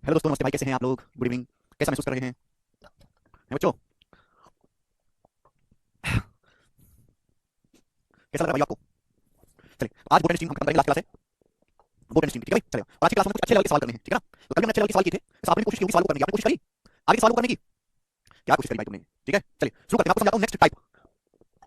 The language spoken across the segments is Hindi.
हेलो दोस्तों, नमस्ते भाई, कैसे हैं आप लोग? Good evening. कैसा महसूस कर रहे हैं बच्चों? कैसा लग रहा है भाई आपको? चलिए, आज बोर्ड स्ट्रीम हम खत्म करेंगे, लास्ट क्लास है बोर्ड स्ट्रीम, ठीक है भाई? चलिए, और आज की क्लास में कुछ अच्छे लेवल के सवाल करने हैं, ठीक है ना? तो कल हमने अच्छे लेवल के सवाल किए थे, तो आपने कोशिश की होगी सवाल को करने की, आपने कोशिश करी आगे सवाल को करने की? क्या कोशिश करी भाई तुमने? ठीक है, चलिए शुरू करते हैं। आपको समझाता हूँ नेक्स्ट टाइप।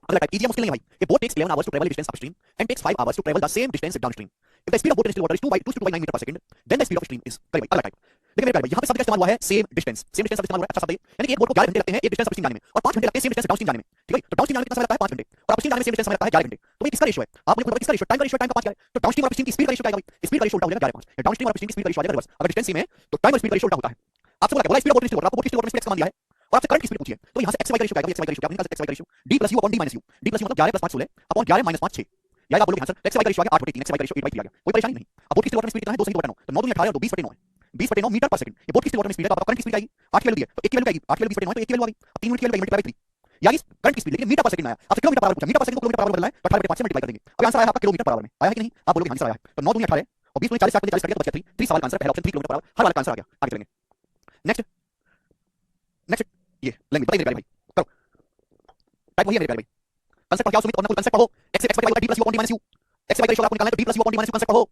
अगला टाइप इजी या मुश्किल नहीं है भाई। A boat takes 11 hours to travel a distance upstream and takes 5 hours to travel the same distance downstream. If the speed of boat in still water is 2 to 9 meter per second, then the speed of stream is, चलिए भाई अगला टाइप। देखिए मेरे प्यारे भाई, यहाँ पे शब्द का इस्तेमाल हुआ है सेम डिस्टेंस। सेम डिस्टेंस शब्द इस्तेमाल हुआ है, अच्छा शब्द है। यानी कि एक बोट को 11 घंटे लगते हैं एक डिस्टेंस अपस्ट्रीम जाने में, और 5 घंटे लगते हैं सेम डिस्टेंस डाउनस्ट्रीम जाने में, ठीक है? तो डाउनस्ट्रीम जाने में कितना समय लगता है? 5 घंटे, और अपस्ट्रीम जाने में सेम डिस्टेंस समय लगता है 11 घंटे। तो भाई किसका रेशियो है? आप मुझे बताओ, किसका रेशियो? टाइम का रेशियो, टाइम का 5 क्या है? तो डाउनस्ट्रीम और अपस्ट्रीम की स्पीड का रेशियो क्या है भाई? स्पीड का रेशियो उल्टा हो जाएगा 11 5। डाउनस्ट्रीम और अपस्ट्रीम की स्पीड का रेशियो आ जाएगा रिवर्स। अगर डिस्टेंस सेम है तो टाइम और स्पीड का रेशियो उल्टा होता है। आपसे बोला speed of boat still water, आपको बोट स्टिल वाटर में स्पीड का मान दिया है, और आपसे करंट की स्पीड पूछी है, तो यहाँ से x y का रेशियो क्या आएगा? x y का रेशियो क्या निकाल सकते हैं? x y का ratio d + u upon d - u। d + u मतलब 11 + 5 16 अपॉन 11 - 5 6। या आप बोलोगे आंसर x y का रेशियो आ गया 8/3, x y का रेशियो 8/3 आ गया। कोई परेशानी नहीं। अब बोट की स्टिल वाटर में स्पीड कितना है? 2 सही 2 बटा 9, तो 9 दूनी 18 और 2 20/9 है। 20/9 मीटर पर सेकंड। ये बोट की स्टिल वाटर में स्पीड है, तो आपका करंट की स्पीड आएगी 8 की वैल्यू दी है, तो 1 की वैल्यू आएगी 8 की वैल्यू 20/9 तो 1 की वैल्यू आ गई। अब 3 यूनिट की वैल्यू मल्टीप्लाई बाय 3, यानी करंट की स्पीड, लेकिन मीटर पर सेकंड में आया। आपसे किलोमीटर पर आवर पूछा, मीटर पर सेकंड को किलोमीटर पर आवर बदलना है, तो 18/5 से मल्टीप्लाई कर देंगे। अब आंसर आया आपका किलोमीटर पर आवर में, आया है कि नहीं? आप बोलोगे आंसर आया है। तो 9 दूनी 18 और 20 दूनी 40, 7 40 कर दिया तो बचा 3। 3 सवाल का आंसर पहला ऑप्शन 3 किलोमीटर पर आवर, हर वाले का आंसर आ गया। आगे चलेंगे नेक्स्ट। नेक्स्ट ये लैंग्वेज बताइए मेरे प्यारे भाई, करो। टाइप वही है मेरे प्यारे भाई। कंसेप्ट पढ़ के आओ सुमित, और ना कोई कंसेप्ट पढ़ो। x x y d + u upon d - u। x y का रेशियो आपको निकालना है तो d + u upon d - u concept पढ़ो।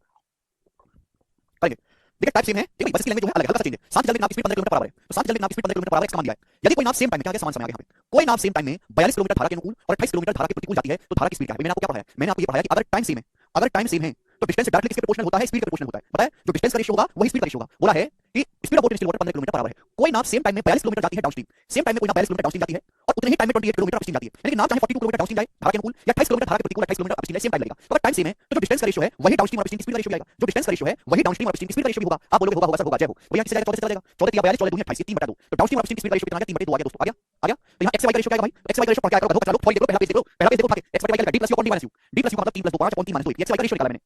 करेंगे। देखिए टाइप सेम है, ठीक है? बस इसकी लैंग्वेज जो है अलग है, हल्का सा चेंज है। सांस जल्दी नाप की स्पीड 15 किलोमीटर पर आवर है, तो सांस जल्दी नाप की speed 15 kilometre per our x का मान दिया है। यदि कोई नाप सेम टाइम में, क्या क्या समान समय आ गया यहाँ पे, कोई नाप सेम टाइम में 42 किलोमीटर धारा के अनुकूल और 28 किलोमीटर धारा के प्रतिकूल जाती है, तो धारा की स्पीड क्या है? मैंने आपको क्या पढ़ाया? मैंने आपको ये पढ़ाया कि अगर टाइम सेम है, अगर टाइम सेम है तो डिस्टेंस डायरेक्टली किसके प्रोपोर्शनल होता है? स्पीड के प्रोपोर्शनल होता है। पता है? जो डिस्टेंस का रेशियो होगा वही स्पीड का रेशियो होगा। बोला है कि speed of boat in still water 15 kilometre per our है। कोई नाप सेम टाइम में 42 किलोमीटर जाती है डाउनस्ट्रीम, सेम टाइम में कोई नाप 42 किलोमीटर डाउनस्ट्रीम जाती है, और उतने ही टाइम में 28 किलोमीटर अपस्ट्रीम जाती है। यानी कि नाप चाहे 42 किलोमीटर डाउनस्ट्रीम जाए धारा के अनुकूल, या 28 किलोमीटर धारा के प्रतिकूल, 28 किलोमीटर अपस्ट्रीम जाए, सेम टाइम लगेगा। तो अगर टाइम सेम है तो जो डिस्टेंस का रेशियो है वही डाउनस्ट्रीम और अपस्ट्रीम की स्पीड का रेशियो भी आएगा। जो डिस्टेंस का रेशियो है वही डाउनस्ट्रीम और अपस्ट्रीम की स्पीड का रेशियो भी होगा। आप बोलोगे होगा होगा सर होगा, जय हो भैया। किसी जगह 14 से चला जाएगा, 14 3 42 14 दूनी 28, 3/2। तो डाउनस्ट्रीम और अपस्ट्रीम की स्पीड का रेशियो कितना आ गया? 3/2 आ गया दोस्तों, आ गया आ गया। तो यहाँ x y का रेशियो क्या आएगा भाई? x y का रेशियो पढ़ के आकर चलो फॉर देखो, पहला पेज देखो, पहला पेज देखो, उठा के x y का d + u upon d - u। d + u का मतलब 3 + 2 5 अपॉन 3 - 2 x y का रेशियो निकाला मैंने।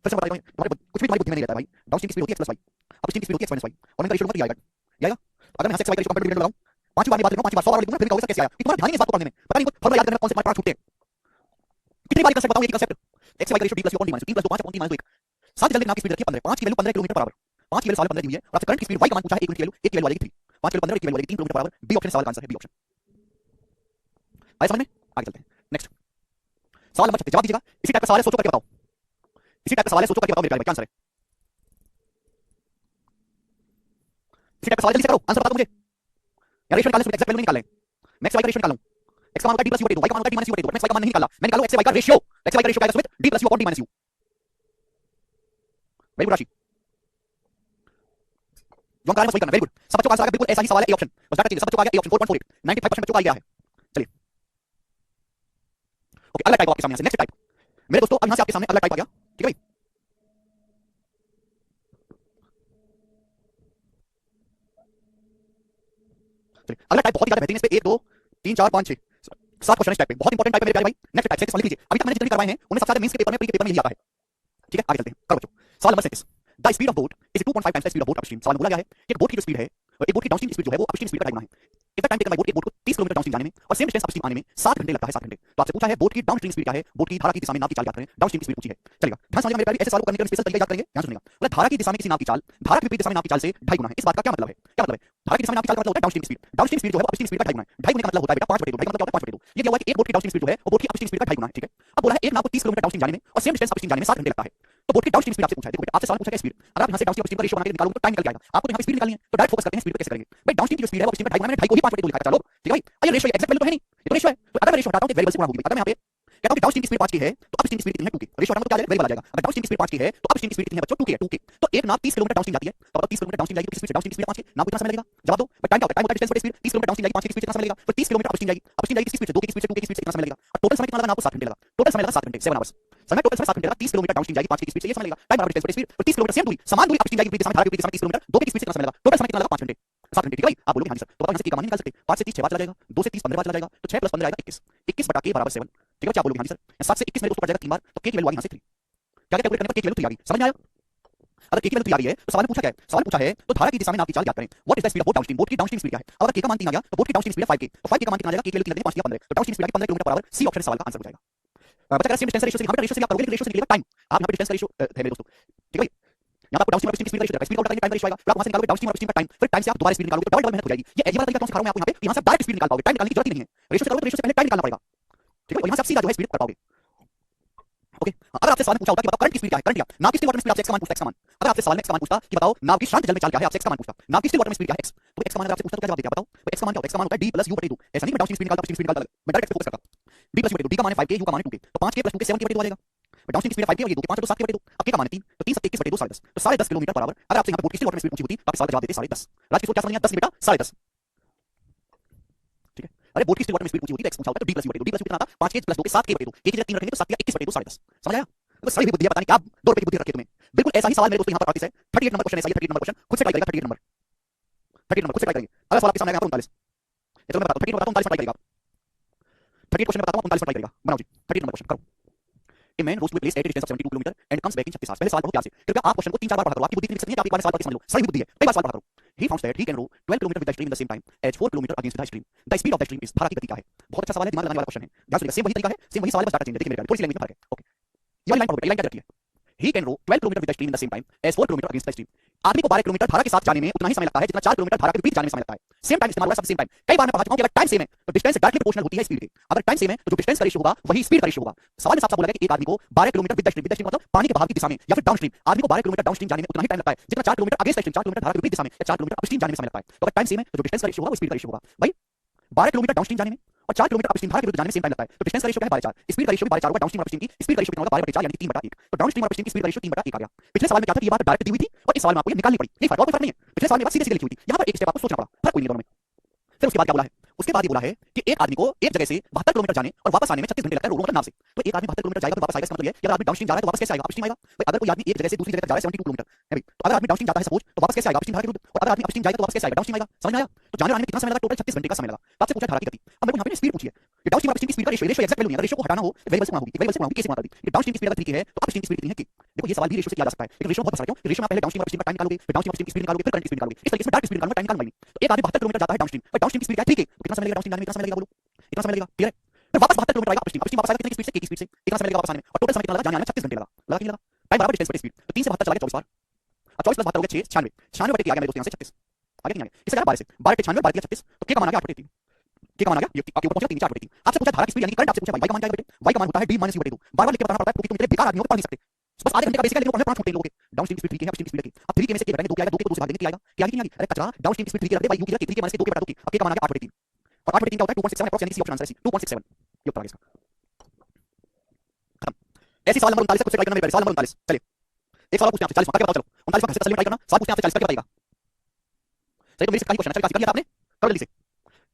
फिर से बता दूं, तुम्हारे कुछ भी तुम्हारी बुद्धि में नहीं रहता है भाई। डाउनस्ट्रीम की स्पीड होती है x + y, अपस्ट्रीम की स्पीड होती है x - y, और इनका रेशियो नंबर 3 आएगा। ये आएगा। तो अगर मैं यहाँ से x y का रेशियो कंपेयर लगाऊं, पांचवी बार में बात लिखूंगा, 5 बार 100 बार लिखूंगा, फिर कहोगे सर कैसे आया? ये तुम्हारा ध्यान ही नहीं इस बात को पढ़ने में। पता नहीं फॉर्मूला याद करने में कौन से पार्ट छूटते हैं। कितनी बार कंसेप्ट बताऊं? ये कंसेप्ट x y का ratio d + u upon d - 3 + 2 5 upon 3 - 2 1। सात जल्दी नाप की स्पीड रखी है 15, 5 की वैल्यू 15 किलोमीटर पर आवर, 5 की वैल्यू साल 15 दी हुई है, और आपसे करंट की स्पीड y का मान पूछा है, 1 यूनिट की वैल्यू, 1 की वैल्यू आ जाएगी 3, 5 की वैल्यू 15, 1 की वैल्यू आ जाएगी 3 kilometre per our. B option सवाल का आंसर है, बी ऑप्शन। आया समझ में? आगे चलते हैं नेक्स्ट सवाल नंबर 36, जवाब दीजिएगा। इसी टाइप का सवाल है, सोचो करके बताओ। इसी टाइप का सवाल है, सोचो करके बताओ मेरे प्यारे भाई, क्या आंसर है? इसी टाइप का सवाल, जल्दी से करो, आंसर बता दो मुझे। या रेशियो निकालने से एग्जैक्ट वैल्यू नहीं निकालने, मैं x y का रेशियो निकालूं। x का मान होता है d + u / 2, y का मान होता है d - u / 2, मैं x y का मान नहीं निकाला, मैं निकालूं x y का रेशियो। x y का रेशियो क्या आएगा Sumit? d + u upon d - u। Very good राशि, जो हम कार्य में वही करना। वेरी गुड, सब बच्चों का आंसर आ गया, बिल्कुल ऐसा ही सवाल है, ए ऑप्शन। बस डाटा चेंज, सब बच्चों का आ गया ए ऑप्शन 4.48, 95% बच्चों का आ गया है। चलिए ओके, अगला टाइप आपके सामने, नेक्स्ट टाइप मेरे दोस्तों। अब यहां से आपके सामने अगला टाइप आ गया, ठीक है भाई? चलिए अगला टाइप बहुत ही ज्यादा बेहतरीन है, इस पे 1 2 3 4 5 6 7 क्वेश्चन इस टाइप पे, बहुत इंपॉर्टेंट टाइप है मेरे प्यारे भाई। नेक्स्ट टाइप से लिख लीजिए, अभी तक मैंने जितने भी करवाए हैं उन्हें सबसे ज्यादा मेंस के पेपर में, प्री के पेपर में यही आता है, ठीक है? आगे चलते हैं, करो बच्चों। सवाल number 37, the speed of boat is 2.5 times the speed of boat upstream. सवाल में बोला गया है कि एक बोट की जो स्पीड है, एक बोट की डाउनस्ट्रीम स्पीड जो है वो अपस्ट्रीम स्पीड का टाइम है। इतना टाइम टेकन बाय बोट, एक बोट को 30 किलोमीटर डाउनस्ट्रीम जाने में और सेम डिस्टेंस अपस्ट्रीम आने में 7 घंटे लगता है, 7 घंटे। तो आपसे पूछा है बोट की डाउनस्ट्रीम स्पीड क्या है, बोट की धारा की दिशा में नाव की चाल याद करें, डाउनस्ट्रीम की स्पीड पूछी है। चलेगा, ध्यान समझिएगा मेरे प्यारे, ऐसे सवालों को करने के लिए स्पेशल तरीका याद करेंगे, ध्यान सुनिएगा। बोला धारा की दिशा में किसी नाव की चाल धारा की विपरीत दिशा में नाव की चाल से 2.5 गुना है। इस बात का क्या मतलब है? क्या मतलब है? धारा की दिशा में नाव की चाल का मतलब होता है डाउनस्ट्रीम स्पीड, डाउनस्ट्रीम स्पीड जो है वो अपस्ट्रीम स्पीड का 2.5 गुना है। 2.5 गुने का मतलब होता है बेटा 5/2, 2.5 मतलब क्या होता है 5/2। ये क्या हुआ कि एक बोट की डाउनस्ट्रीम स्पीड जो है वो बोट की अपस्ट्रीम स्पीड का 2.5 गुना है, ठीक है? अब बोला है एक नाव को 30 किलोमीटर डाउनस्ट्रीम जाने में और सेम डिस्टेंस अपस्ट्रीम जाने में 7 घंटे लगता है, तो बोट की डाउनस्ट्रीम स्पीड आपसे पूछा है। देखो बेटा, आपसे सवाल पूछा है स्पीड, अगर आप यहां से डाउनस्ट्रीम अपस्ट्रीम का रेशियो बना के निकालोगे तो टाइम निकल जाएगा। आपको तो यहां पे स्पीड निकालनी है, तो डायरेक्ट फोकस करते हैं स्पीड पे कैसे करेंगे भाई। डाउनस्ट्रीम की जो स्पीड है वो अपस्ट्रीम का 2.5 गुना, मैंने 2.5 को ही 5/2 लिखा था, चलो ठीक है भाई। ये रेशियो एग्जैक्ट वैल्यू तो है नहीं, ये तो रेशियो है। तो अगर मैं रेशियो हटाता हूं तो वेरिएबल से गुणा होगी। अगर मैं यहां पे कहता हूं कि डाउनस्ट्रीम की स्पीड 5 की है तो अपस्ट्रीम की स्पीड कितनी है? 2 की। रेशियो हटाऊंगा तो क्या आ जाएगा? वेरिएबल आ जाएगा। अगर डाउनस्ट्रीम की स्पीड 5 की है तो अपस्ट्रीम की स्पीड कितनी है बच्चों? 2 की है, 2 की। तो एक नाव 30 किलोमीटर डाउनस्ट्रीम जाती है, तो 30 किलोमीटर डाउनस्ट्रीम जाएगी तो किस स्पीड से? डाउनस्ट्रीम की स्पीड 5 की। नाव को कितना समय लगेगा? जवाब दो। बट टाइम क्या होता है? टाइम होता है डिस्टेंस बटे स्पीड। 30 किलोमीटर डाउनस्ट्रीम जाएगी, 5 की स्पीड से कितना समय लगेगा? तो 30 किलोमीटर अपस्ट्रीम जाएगी, अपस्ट्रीम जाएगी किस स्पीड से? 2 की स्पीड से, 2 की स्पीड से कितना समय लगेगा? और टोटल समय कितना लगा? नाव को 7 घंटे लगा। टोटल समय लगा 7 घंटे, 7 आवर्स। समय टोटल समय 7 घंटे लगा। 30 किलोमीटर डाउनस्ट्रीम जाएगी 5 की स्पीड से, ये समय लगेगा। टाइम बराबर डिस्टेंस बटे स्पीड, तो 30 किलोमीटर सेम दूरी, समान दूरी अपस्ट्रीम जाएगी विपरीत दिशा में, धारा के विपरीत दिशा में 30 किलोमीटर, 2 की स्पीड से कितना समय लगा? टोटल समय कितना लगा? 5 घंटे, 7 घंटे, ठीक है भाई? आप बोलोगे हां जी सर, तो बताओ यहां से k का मान निकाल सकते हैं। 5 से 30 6 बार चला जाएगा, 2 से 30 15 बार चला जाएगा, तो 6 + 15 आएगा 21, 21 बटा k बराबर 7, ठीक है? क्या बोलोगे हां जी सर? 7 से 21 मेरे दोस्तों कट जाएगा 3 बार, तो k की वैल्यू आ गई यहां से 3। क्या क्या कैलकुलेट करने पर k की वैल्यू 3 आ गई, समझ में आया? अगर k की वैल्यू 3 आ गई है तो सवाल में पूछा क्या है? सवाल पूछा है तो धारा की दिशा में नाव की चाल ज्ञात करें। What is the speed of boat downstream? Boat की डाउनस्ट्रीम स्पीड क्या है? अगर k का मान 3 आ गया तो बोट की डाउनस्ट्रीम स्पीड है 5k, तो 5k का मान कितना आ जाएगा? k की वैल्यू 3 लगी, 5 या 15, तो डाउनस्ट्रीम स्पीड आ गई 15 kilometre per our. C option सवाल का आंसर हो जाएगा। बच्चा सेम डिस्टेंस रेशियो से, यहां पे रेशियो से आप करोगे, लेकिन रेशियो से निकलेगा टाइम। आप यहां पे डिस्टेंस रेशियो है मेरे दोस्तों, ठीक है भाई? यहां पर डाउनस्ट्रीम अपस्ट्रीम की स्पीड का रेशियो है, स्पीड का उल्टा टाइम का रेशियो आएगा, फिर आप वहां से निकालोगे डाउनस्ट्रीम और अपस्ट्रीम का टाइम, फिर टाइम से आप दोबारा स्पीड निकालोगे, डबल डबल मेहनत हो जाएगी। ये वाला तरीका कौन सा सिखा रहा हूं मैं आपको यहां पे, यहां से डायरेक्ट स्पीड निकाल पाओगे, टाइम निकालने की जरूरत ही नहीं है। रेशियो से करोगे तो रेशियो से पहले टाइम निकालना पड़ेगा, ठीक है, और यहां से आप सीधा जो है स्पीड कर पाओगे। ओके, अगर आपसे सवाल पूछा होता कि बताओ करंट की स्पीड क्या है, करंट क्या, नाव की स्टिल वाटर में स्पीड आपसे x का मान पूछता, x का मान। अगर आपसे सवाल में x का मान पूछता कि बताओ नाव की शांत जल में चाल क्या है, आपसे x का मान पूछता, नाव की स्टिल वाटर में स्पीड क्या है, x, तो x का मान अगर आपसे पूछता तो क्या जवाब देते, बताओ x का मान क्या होता है, x का मान होता है d + u / 2। ऐसा नहीं मैं डाउनस्ट्रीम स्पीड निकालता, अपस्ट्रीम स्पीड निकालता, मैं डायरेक्ट फोकस करता, d + u / 2, d का मान है 5k, u का मान है 2k, तो 5k + 2k 7k / 2 आ जाएगा। डाउनस्ट्रीम स्पीड है 5k और ये 2k, 5 + 2 7k / 2, अब k का मान है 3, तो 3 + 21 / 2 10.5, तो 10.5 किलोमीटर पर आवर। अगर आपसे यहां पे बोट की स्टिल वाटर में स्पीड पूछी होती तो आपके सवाल का जवाब देते 10.5। राज की सोच क्या समझ नहीं आया, 10 बेटा 10.5, ठीक है। अरे बोट की स्टिल वाटर में स्पीड पूछी होती तो x पूछा होता, तो d + u / 2, d + u कितना आता 5k + 2 के 7k / 2, k की जगह 3 रखेंगे तो 7 या 21 / 2 10.5, समझ आया। तो सही बुद्धि है, पता नहीं क्या 2 रुपए की बुद्धि रखी है तुम्हें। बिल्कुल ऐसा ही सवाल मेरे दोस्तों यहां पर प्रैक्टिस है, 38 नंबर क्वेश्चन है, सही है 38 नंबर क्वेश्चन, खुद से ट्राई करेगा 38 नंबर, 38 नंबर खुद से ट्राई करेंगे। अगर सवाल आपके सामने आएगा 39, चलो मैं बताता हूं 38 बताता हूं, 39 ट्राई करेगा, 38 क्वेश्चन में बताता हूं 39 ट्राई करेगा, बनाओ जी 38 नंबर क्वेश्चन करो। A man rose to a place at a distance of 72 kilometre and comes back in 36 hours। पहले सवाल पढ़ो प्यार से, कृपया आप क्वेश्चन को 3-4 बार पढ़ा करो, आपकी बुद्धि इतनी सकती है कि आप एक बार सवाल पढ़ के समझ लो, सही बुद्धि है, कई बार सवाल पढ़ा करो। He found that he can row 12 kilometre with the stream in the same time as 4 kilometre against the stream। The speed of the stream is, धारा की गति क्या है, बहुत अच्छा सवाल है, दिमाग लगाने वाला क्वेश्चन है, ध्यान से, सेम वही तरीका है, सेम वही सवाल है, बस डाटा चेंज है, देखिए मेरे थोड़ी सी लैंग्वेज में फर्क है। ओके, ये वाली लाइन पढ़ो, ये लाइन क्या कहती है, He can row 12 kilometre with the stream in the same time as 4 kilometre against the stream। आदमी को 12 किलोमीटर धारा के साथ जाने में उतना ही समय लगता है जितना 4 किलोमीटर धारा के विपरीत जाने में समय लगता है। सेम टाइम इस्तेमाल हुआ है, सब सेम टाइम। कई बार मैं पढ़ा चुका हूं कि अगर टाइम सेम है तो डिस्टेंस डायरेक्टली प्रोपोर्शनल होती है स्पीड के। अगर टाइम सेम है तो जो डिस्टेंस का रेशियो होगा वही स्पीड का रेशियो होगा। सवाल में साफ साफ बोला गया कि एक आदमी को 12 किलोमीटर विद द स्ट्रीम मतलब पानी के बहाव की दिशा में या फिर डाउनस्ट्रीम, आदमी को 12 किलोमीटर डाउनस्ट्रीम जाने में उतना ही टाइम लगता है जितना 4 kilometre against the stream, 4 kilometre धारा के विपरीत दिशा में या 4 किलोमीटर अपस्ट्रीम जाने में समय लगता है। तो अगर टाइम सेम है तो जो डिस्टेंस का रेशियो होगा वो स्पीड का रेशियो होगा। भाई 12 किलोमीटर डाउनस्ट्रीम जाने में और 4 किलोमीटर अपस्ट्रीम धारा के विरुद्ध जाने में सेम टाइम लगता है, तो डिस्टेंस का रेशियो क्या है 12/4, स्पीड का रेशियो भी 12/4 होगा। डाउनस्ट्रीम और अपस्ट्रीम की स्पीड का रेशियो कितना होगा 12/4 यानी कि 3/1। तो डाउनस्ट्रीम और अपस्ट्रीम की स्पीड का रेशियो 3/1 आ गया। पिछले सवाल में क्या था कि ये बात डायरेक्ट दी हुई थी और इस सवाल में आपको ये निकालनी पड़ी, ये फर्क और कोई फर्क नहीं है। पिछले सवाल में बात सीधे सीधे लिखी हुई थी, यहां पर एक स्टेप आपको सोचना पड़ा, फर्क कोई नहीं दोनों में। फिर उसके बाद क्या बोला है, उसके बाद ये बोला है कि एक आदमी को एक जगह से 72 किलोमीटर जाने और वापस आने में 36 घंटे लगता है रोड मतलब नाव से। तो एक आदमी 72 किलोमीटर जाएगा तो वापस आएगा, इसका मतलब ये कि अगर आदमी डाउनस्ट्रीम जा रहा है तो वापस कैसे आएगा, अपस्ट्रीम आएगा। भाई अगर कोई आदमी एक जगह से दूसरी जगह तक जा रहा है 72 किलोमीटर है भाई, तो अगर आदमी डाउनस्ट्रीम जाता है सपोज तो वापस कैसे आएगा, अपस्ट्रीम धारा के विरुद्ध, और अगर आदमी अपस्ट्रीम जाएगा तो वापस कैसे आएगा, डाउनस्ट्रीम आएगा। समझ में आया। तो जाने आने में कितना समय लगा, टोटल 36 घंटे का समय लगा। आपसे पूछा धारा की गति, अब मेरे को यहां पे स्पीड पूछी है कि डाउनस्ट्रीम और अपस्ट्रीम की स्पीड का रेशियो एक्जेक्ट वैल्यू नहीं है, रेशियो को हटाना हो वेरिएबल से गुणा होगी, वेरिएबल से गुणा होगी, कैसे गुणा करेंगे कि डाउनस्ट्रीम की स्पीड अगर 3k है तो अपस्ट्रीम की स्पीड कितनी है k। देखो ये सवाल भी रेशियो से किया जा सकता है, लेकिन रेशियो बहुत आसान है। क्यों, रेशियो में पहले डाउनस्ट्रीम और अपस्ट्रीम का टाइम निकालोगे, फिर डाउनस्ट्रीम अपस्ट्रीम की स्पीड निकालोगे, फिर करंट की स्पीड निकालोगे, इस तरीके से डायरेक्ट स्पीड निकालना, टाइम निकालना नहीं। तो एक आदमी 72 किलोमीटर जाता है डाउनस्ट्रीम, और डाउनस्ट्रीम की स्पीड क्या है 3k, तो कितना समय लगेगा डाउनस्ट्रीम जाने में, कितना समय लगेगा बोलो, कितना समय लगेगा, क्लियर है। फिर वापस 72 किलोमीटर आएगा अपस्ट्रीम, अपस्ट्रीम वापस आएगा कितनी स्पीड से, k की स्पीड से, कितना समय लगेगा वापस आने में, और टोटल समय कितना लगा, जाने आने में 36 घंटे लगा, लगा कि नहीं लगा। टाइम बराबर डिस्टेंस बटे स्पीड, तो 3 से 72 चला गया 24 बार, अब 24 + 72 हो गया 6, 96, 96 बटे k आ गया मेरे दोस्त यहां से 36, आगे नहीं आ गया, इससे क्या 12 से 12 × 96 12 × 36, तो k का मान आ गया 8/3, k का मान आ गया, ये आपके ऊपर पहुंचा 3 4/3। आपसे पूछा धारा की स्पीड यानी करंट, आपसे पूछा y का मान क्या है बेटे, y का मान होता है d - u/2। बार-बार लिख के बताना पड़ता है क्योंकि तुम इतने बेकार आदमी हो, पढ़ नहीं सकते। बस आधे घंटे का बेसिक है, लेकिन पढ़ने छोड़ते लोगे। डाउनस्ट्रीम की स्पीड 3k है, अपस्ट्रीम की स्पीड k। अब 3k में से k घटाएंगे 2 क्या आएगा, 2k को 2 से भाग देंगे, क्या आएगा, क्या आएगी नहीं आएगी, अरे कचरा, डाउनस्ट्रीम की स्पीड 3k रख दे, y u की जगह 3k - 2 के बटा 2k, अब k का मान आ गया 8/3, और 8/3 क्या होता है 2.67 अप्रॉक्स, यानी सी ऑप्शन आंसर है, 2.67 ये उत्तर आ गया इसका। खत्म। ऐसे सवाल नंबर 39 से कुछ ट्राई करना मेरे, सवाल नंबर 39 चलिए एक सवाल पूछते हैं आपसे 40 बताओ, चलो 39 का सवाल ट्राई करना, सवाल पूछते हैं आपसे 40 करके बताइएगा। सही तो मेरे से का ही क्वेश्चन है, चलिए किया आपने, कर जल्दी से,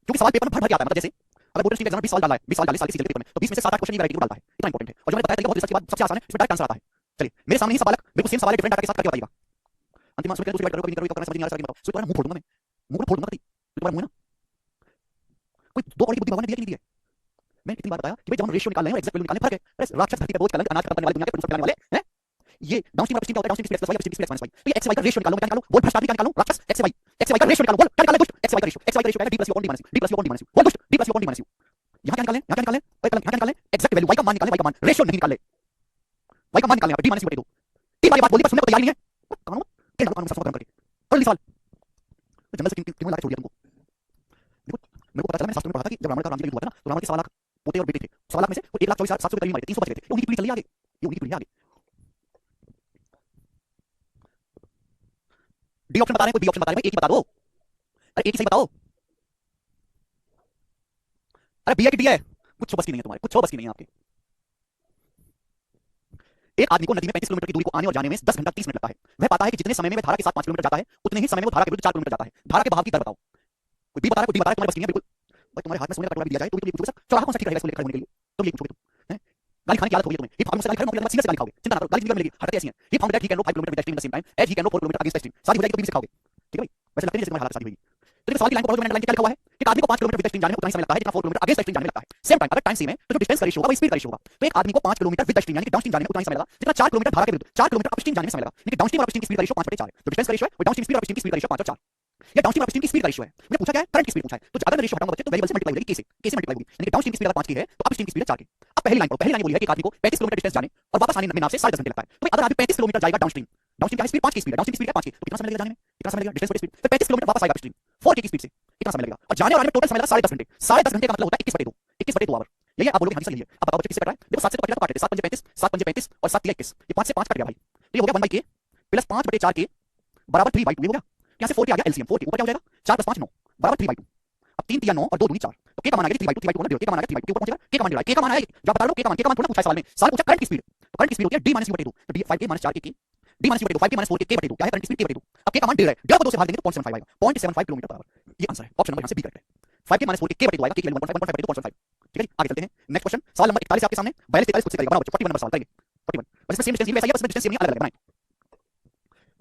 क्योंकि सवाल पेपर में भर भर के आता है, मतलब जैसे अगर बोर्ड स्ट्रीम एग्जाम 20 सवाल डाला है, 20 सवाल डाले साल के पेपर में, तो 20 में से 7-8 क्वेश्चन ये वैरायटी डालता है, इतना इंपॉर्टेंट है। और जो मैंने बताया था बहुत रिसर्च के बाद सबसे आसान है, इसमें डायरेक्ट आंसर आता है। चलिए मेरे सामने ही सवाल मेरे को सेम सवाल है, डिफरेंट डाटा के साथ करके बताइएगा। अंतिम आंसर दूसरी बात करो, कभी करो, समझ नहीं आ रहा, बताओ। सो तुम्हारा मुंह फोड़ दूंगा मैं, मुंह को फोड़ दूंगा, तुम्हारा मुंह है ना, कोई दो कौड़ी बुद्धि भगवान ने दिया कि नहीं दिया। मैंने कितनी बार बताया कि भाई जब हम रेशियो निकाल रहे हैं एक्जेक्ट वैल्यू निकालने फर्क है। अरे राक्षस धरती पे बोझ कलंक अनाज खत्म करने वाले, दुनिया के प्रदूषण फैलाने वाले हैं। ये डाउनस्ट्रीम और अपस्ट्रीम क्या होता है, डाउनस्ट्रीम की स्पीड x y, अपस्ट्रीम की स्पीड x - y, तो ये x y का रेशियो निकालो, क्या निकालो, बोल भ्रष्ट आदमी क्या निकालो, राक्षस x y का रेशियो निकालो, बोल क्या निकाले, दुष्ट x y का रेशियो, x y का रेशियो क्या है, d + u / d - u, d + u / d - u, बोल दुष्ट d + u / d - u। यहां क्या निकालें, यहां क्या निकालें, ओए कलंक, यहां क्या निकालें, एक्जेक्ट वैल्यू y का मान निकालें, y का मान, रेशियो नहीं निकाले, y का मान निकालें, d - u / 2। 3 बार ये बात बोली पर सुनने को तैयार नहीं है, कानून के कानून सब खत्म करके कर ली सवाल, तो जंगल से क्यों ला के छोड़ दिया तुमको। देखो मेरे को पता चला, मैंने शास्त्र में पढ़ा था कि जब रावण का राम जी का युद्ध हुआ था ना, तो रावण के 1.25 लाख पोते और बेटे थे, 1.25 लाख में से 1,24,700 के करीब मारे थे, 300 बच गए थे, ये उन्हीं की पीढ़ी चली आगे, ये उन्हीं की पीढ़ी आगे। डी ऑप्शन बता रहे हैं, कोई बी ऑप्शन बता रहे हैं, एक ही बता दो, अरे एक ही सही बताओ, अरे बी है कि डी है, कुछ बस की नहीं है तुम्हारे, कुछ बस की नहीं है आपके। एक आदमी को नदी में 35 किलोमीटर की दूरी को आने और जाने में 10 घंटा 30 मिनट लगता है। वह पाता है कि जितने समय में वह धारा के साथ 5 किलोमीटर जाता है, उतने ही समय में वो धारा के विरुद्ध 4 किलोमीटर जाता है। धारा के बहाव की दर बताओ, कोई बी बता रहा है, कोई डी बता रहा है, तुम्हारे बस की नहीं है बिल्कुल। भाई तुम्हारे हाथ में सोने का टुकड़ा भी दिया जाए तो भी पूछोगे सर चौराहा कौन सा ठीक रहेगा इसको लेकर होने के लिए, तो ये पूछोगे तुम हैं, गाली खाने की आदत होगी तुम्हें, ये फार्म से गाली खाने को सीधे से गाली खाओगे, चिंता ना करो, गाली नहीं मिलेगी, हरकतें ऐसी हैं। He found that he can row 5 kilometre with the stream in the same time as he can row 4 kilometre against the stream, शादी हो जाएगी तो भी सिखाओगे, ठीक है भाई, वैसे लगता नहीं जैसे तुम्हारी हालत शादी होगी। तो देखो सवाल की लाइन को पढ़ो, मैंने लाइन क्या लिखा हुआ है कि आदमी को 5 किलोमीटर विद द स्ट्रीम जाने में उतना ही समय लगता है जितना 4 किलोमीटर अगेंस्ट द स्ट्रीम जाने में लगता है। सेम टाइम अगर टाइम सेम है तो जो डिस्टेंस का रेशियो होगा वो स्पीड का रेशियो होगा। तो एक आदमी को 5 किलोमीटर विद द स्ट्रीम यानी कि डाउनस्ट्रीम जाने में उतना ही समय लगा जितना 4 किलोमीटर धारा के विरुद्ध 4 किलोमीटर अपस्ट्रीम जाने में समय लगा, यानी कि डाउनस्ट्रीम और अपस्ट्रीम की स्पीड का रेशियो 5/4 है। जो डिस्टेंस का रेशियो है वो डाउनस्ट्रीम स्पीड और अपस्ट्रीम की स्पीड का रेशियो 5 और 4। ये डाउनस्ट्रीम और अपस्ट्रीम की स्पीड का रेशियो है। मैंने पूछा क्या है, करंट की स्पीड पूछा है, तो अगर मैं रेशियो हटाऊंगा बच्चे तो वेरिएबल से मल्टीप्लाई हो जाएगी, के से मल्टीप्लाई होगी, यानी कि डाउनस्ट्रीम की स्पीड अगर 5k है तो अपस्ट्रीम की स्पीड है 4k। अब पहली लाइन पढ़ो, पहली लाइन बोली है कि एक आदमी को 35 किलोमीटर डिस्टेंस जाने और वापस आने में नाव से 10.5 घंटे लगता है। तो भाई अगर आदमी 35 किलोमीटर जाएगा डाउनस्ट्रीम डाउनस्ट्रीम क्या है, स्पीड 5 की स्पीड है, डाउनस्ट्रीम की स्पीड है 5 की, तो कितना समय लगेगा जाने में, कितना समय लगेगा डिस्टेंस बटे स्पीड, फिर 35 किलोमीटर वापस आएगा अपस्ट्रीम 4 की स्पीड से, कितना समय लगेगा, और जाने और आने में टोटल समय लगा 10.5 घंटे, 10.5 घंटे का मतलब होता है 21/2, 21/2 आवर। यही आप बोलोगे हमेशा यही है। अब बताओ बच्चे किससे कट रहा है, देखो 7 से तो कट रहा है, तो काट देते, 7 पंजे 35, 7 पंजे 35 और 7 3 21, ये 5 से 5 कट गया भाई, तो ये हो गया 1/k प्लस 5/4 के बराबर 3/2, ये हो गया, यहाँ से 4 के आ गया एलसीएम, 4 के ऊपर क्या हो जाएगा, 4 + 5 9 बराबर 3/2, अब 3 3 9 और 2 दूनी 4, तो के का मान आ गया 3/2, 3/2 होना 0, के का मान आ गया 3/2, के ऊपर पहुंचेगा, के का मान के का मान आया, जो आप बता रहे हो के का मान थोड़ा पूछा है सवाल में, सवाल पूछा करंट की स्पीड, तो करंट की स्पीड होती है d - u/2, तो d 5k - 4 के d - u/2, 5k - 4 के k/2, क्या है करंट की स्पीड k/2, अब के का मान 1.5 है, 1.5 को 2 से भाग देंगे तो 0.75 आएगा, 0.75 किलोमीटर पर आवर, ये आंसर है, ऑप्शन नंबर यहाँ से बी करेक्ट है, 5k - 4 के k/2 आएगा, k की वैल्यू 1.5 0.5, ठीक है जी, आगे चलते हैं नेक्स्ट क्वेश्चन, सवाल नंबर 41 आपके सामने, 42 43 खुद से करेगा, बनाओ बच्चों, 41 नंबर सवाल करेंगे, 41 बस इसमें सेम डिस्टेंस वैसा ही है, बस इसमें डिस्टेंस सेम नहीं अलग-अलग बनाएं।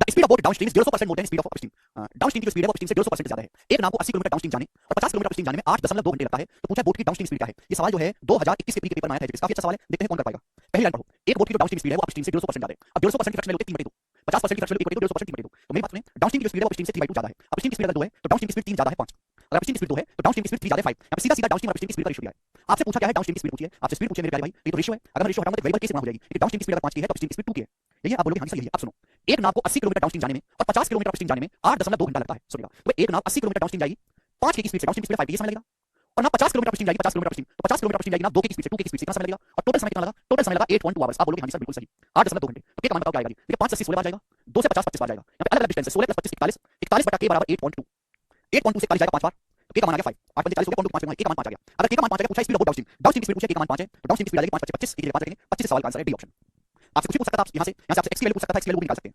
The speed of boat downstream is 0% more than speed of upstream, downstream की जो स्पीड है वो अपस्ट्रीम से 0% ज्यादा है, एक नाव को 80 किलोमीटर डाउनस्ट्रीम जाने और 50 किलोमीटर अपस्ट्रीम जाने में 8.2 घंटे लगता है, तो पूछा बोट की डाउनस्ट्रीम स्पीड क्या है, ये सवाल जो है 2021 के प्री के पेपर में आया था, काफी अच्छा सवाल है, देखते हैं कौन कर पाएगा। पहली लाइन पढ़ो, एक बोट की जो डाउनस्ट्रीम स्पीड है वो अपस्ट्रीम से 150% ज्यादा है, अब 150% की फ्रैक्शन वैल्यू होती है 3/2, 50% की फ्रैक्शन वैल्यू 1/2, 150% 3/2, तो मेरी बात सुनिए, डाउनस्ट्रीम की जो स्पीड है वो अपस्ट्रीम से 3/2 ज्यादा है, अपस्ट्रीम की स्पीड अगर 2 है तो डाउनस्ट्रीम की स्पीड 3 ज्यादा है 5, अगर अपस्ट्रीम की स्पीड 2 है तो डाउनस्ट्रीम की स्पीड 3 ज्यादा है 5, यहाँ पे सीधा सीधा डाउनस्ट्रीम और अपस्ट्रीम की स्पीड का रेशियो दिया है, आपसे पूछा क्या है डाउनस्ट्रीम की स्पीड पूछिए, आपसे स्पीड पूछिए मेरे प्यारे भाई, ये तो रेशियो है, अगर रेशियो हटाऊंगा तो वेरिएबल के से गुणा हो जाएगी, क्योंकि डाउनस्ट्रीम की स्पीड अगर 5 की है तो अपस्ट्रीम की स्पीड 2 की है, यही आप बोलोगे हाँ सही है, आप सुनो, एक नाव को 80 किलोमीटर डाउनस्ट्रीम जाने में और 50 किलोमीटर अपस्ट्रीम जाने में 8.2 घंटा लगता है, सुनिएगा, तो एक नाव 80 किलोमीटर डाउनस्ट्रीम जाएगी 5 की स्पीड से, डाउनस्ट्रीम की स्पीड 5 ये समय लगेगा, और ना 50 किलोमीटर अपस्ट्रीम जाएगी 50 किलोमीटर अपस्ट्रीम, तो 50 किलोमीटर अपस्ट्रीम जाएगी ना 2 की स्पीड से, 2 की स्पीड से कितना समय लगेगा, और टोटल समय कितना लगा, टोटल समय लगा 8.2 आवर्स, आप बोलोगे हाँ सर बिल्कुल सही, 8.2 घंटे, तो के का मान बताओ क्या आएगा जी, देखिए 5 से 80 16 बार जाएगा, 2 से 50 25 बार जाएगा, यहाँ पे अलग अलग डिस्टेंस है, 16 + 25 41, 41 बटा के बराबर 8.2, 8.2 से 41 जाएगा 5 बार, तो के का मान आ गया 5, 8 × 40 हो गया, 5 के का मान 5 आ गया, अगर के का मान 5 आ गया पूछा स्पीड ऑफ डाउनस्ट्रीम, डाउनस्ट्रीम की स्पीड पूछा के का मान 5 है, तो डाउनस्ट्रीम की स्पीड आ जाएगी 5 × 25 1 5 रखेंगे, 25 सवाल का आंसर है डी ऑप्शन, आपसे कुछ भी पूछ सकता था, आप यहाँ से आपसे x की वैल्यू पूछ सकता था, x की वैल्यू भी निकाल सकते हैं,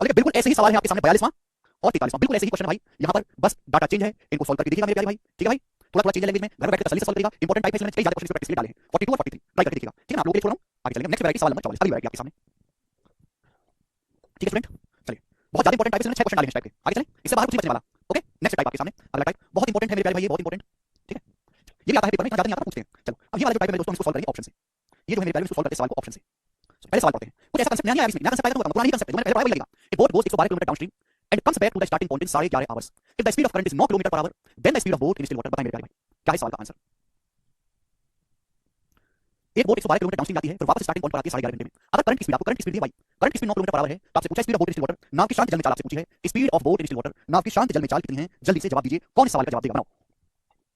और देखिए बिल्कुल ऐसे ही सवाल है आपके सामने 42वां और 43वां, बिल्कुल ऐसे ही क्वेश्चन है भाई, यहाँ पर बस डाटा चेंज है, इनको सॉल्व करके देखिएगा मेरे प्यारे भाई, ठीक है भाई, थोड़ा थोड़ा चेंज है लैंग्वेज में, घर में बैठ के तसल्ली से सॉल्व करिएगा, इंपॉर्टेंट टाइप है इसमें कई ज्यादा क्वेश्चन प्रैक्टिस के लिए डाले हैं, 42 और 43 ट्राई करके देखिएगा, ठीक है ना, आप लोगों के लिए छोड़ रहा हूँ, आगे चलेंगे नेक्स्ट वैरायटी सवाल नंबर 44, अगली वैरायटी आपके सामने, ठीक है स्टूडेंट, चलिए बहुत ज्यादा इंपॉर्टेंट टाइप है, 6 क्वेश्चन डाले हैं इस टाइप के, आगे चलें, इससे बाहर कुछ नहीं बचने वाला, ओके, नेक्स्ट टाइप आपके सामने, अगला टाइप बहुत इंपॉर्टेंट है मेरे प्यारे भाई, ये बहुत इंपॉर्टेंट, ठीक है, ये भी आता है पेपर में, इतना ज्यादा नहीं आता, पूछते हैं, चलो अब ये वाला जो टाइप है दोस्तों, इसको सॉल्व करेंगे ऑप्शन से, ये जो है मेरे प्यारे इसको सॉल्व करते हैं सवाल को ऑप्शन से, पहले सवाल पढ़ते हैं, कुछ ऐसा कंसेप्ट नया आया इसमें, नया कंसेप्ट आएगा तो पुराना ही कंसेप्ट है, मैंने पहले पढ़ाया वही लगेगा, a boat goes 112 kilometre downstream and comes back to the starting point in 11.5 hours. If the speed of current is 9 kilometre per our, then the speed of boat in still water, बताएं मेरे प्यारे भाई, क्या है सवाल का आंसर, एक बोट 112 किलोमीटर डाउनस्ट्रीम जाती है फिर वापस स्टार्टिंग पॉइंट पर आती है 11.5 घंटे में, अगर करंट की स्पीड, आपको करंट की स्पीड दी भाई, करंट की स्पीड 9 किलोमीटर पर आवर है, तो आपसे पूछा speed of boat in still water, नाव की शांत जल में चाल आपसे पूछी है, speed of boat in still water, नाव की शांत जल में चाल कितनी है, जल्दी से जवाब दीजिए, कौन इस सवाल का जवाब देगा, बनाओ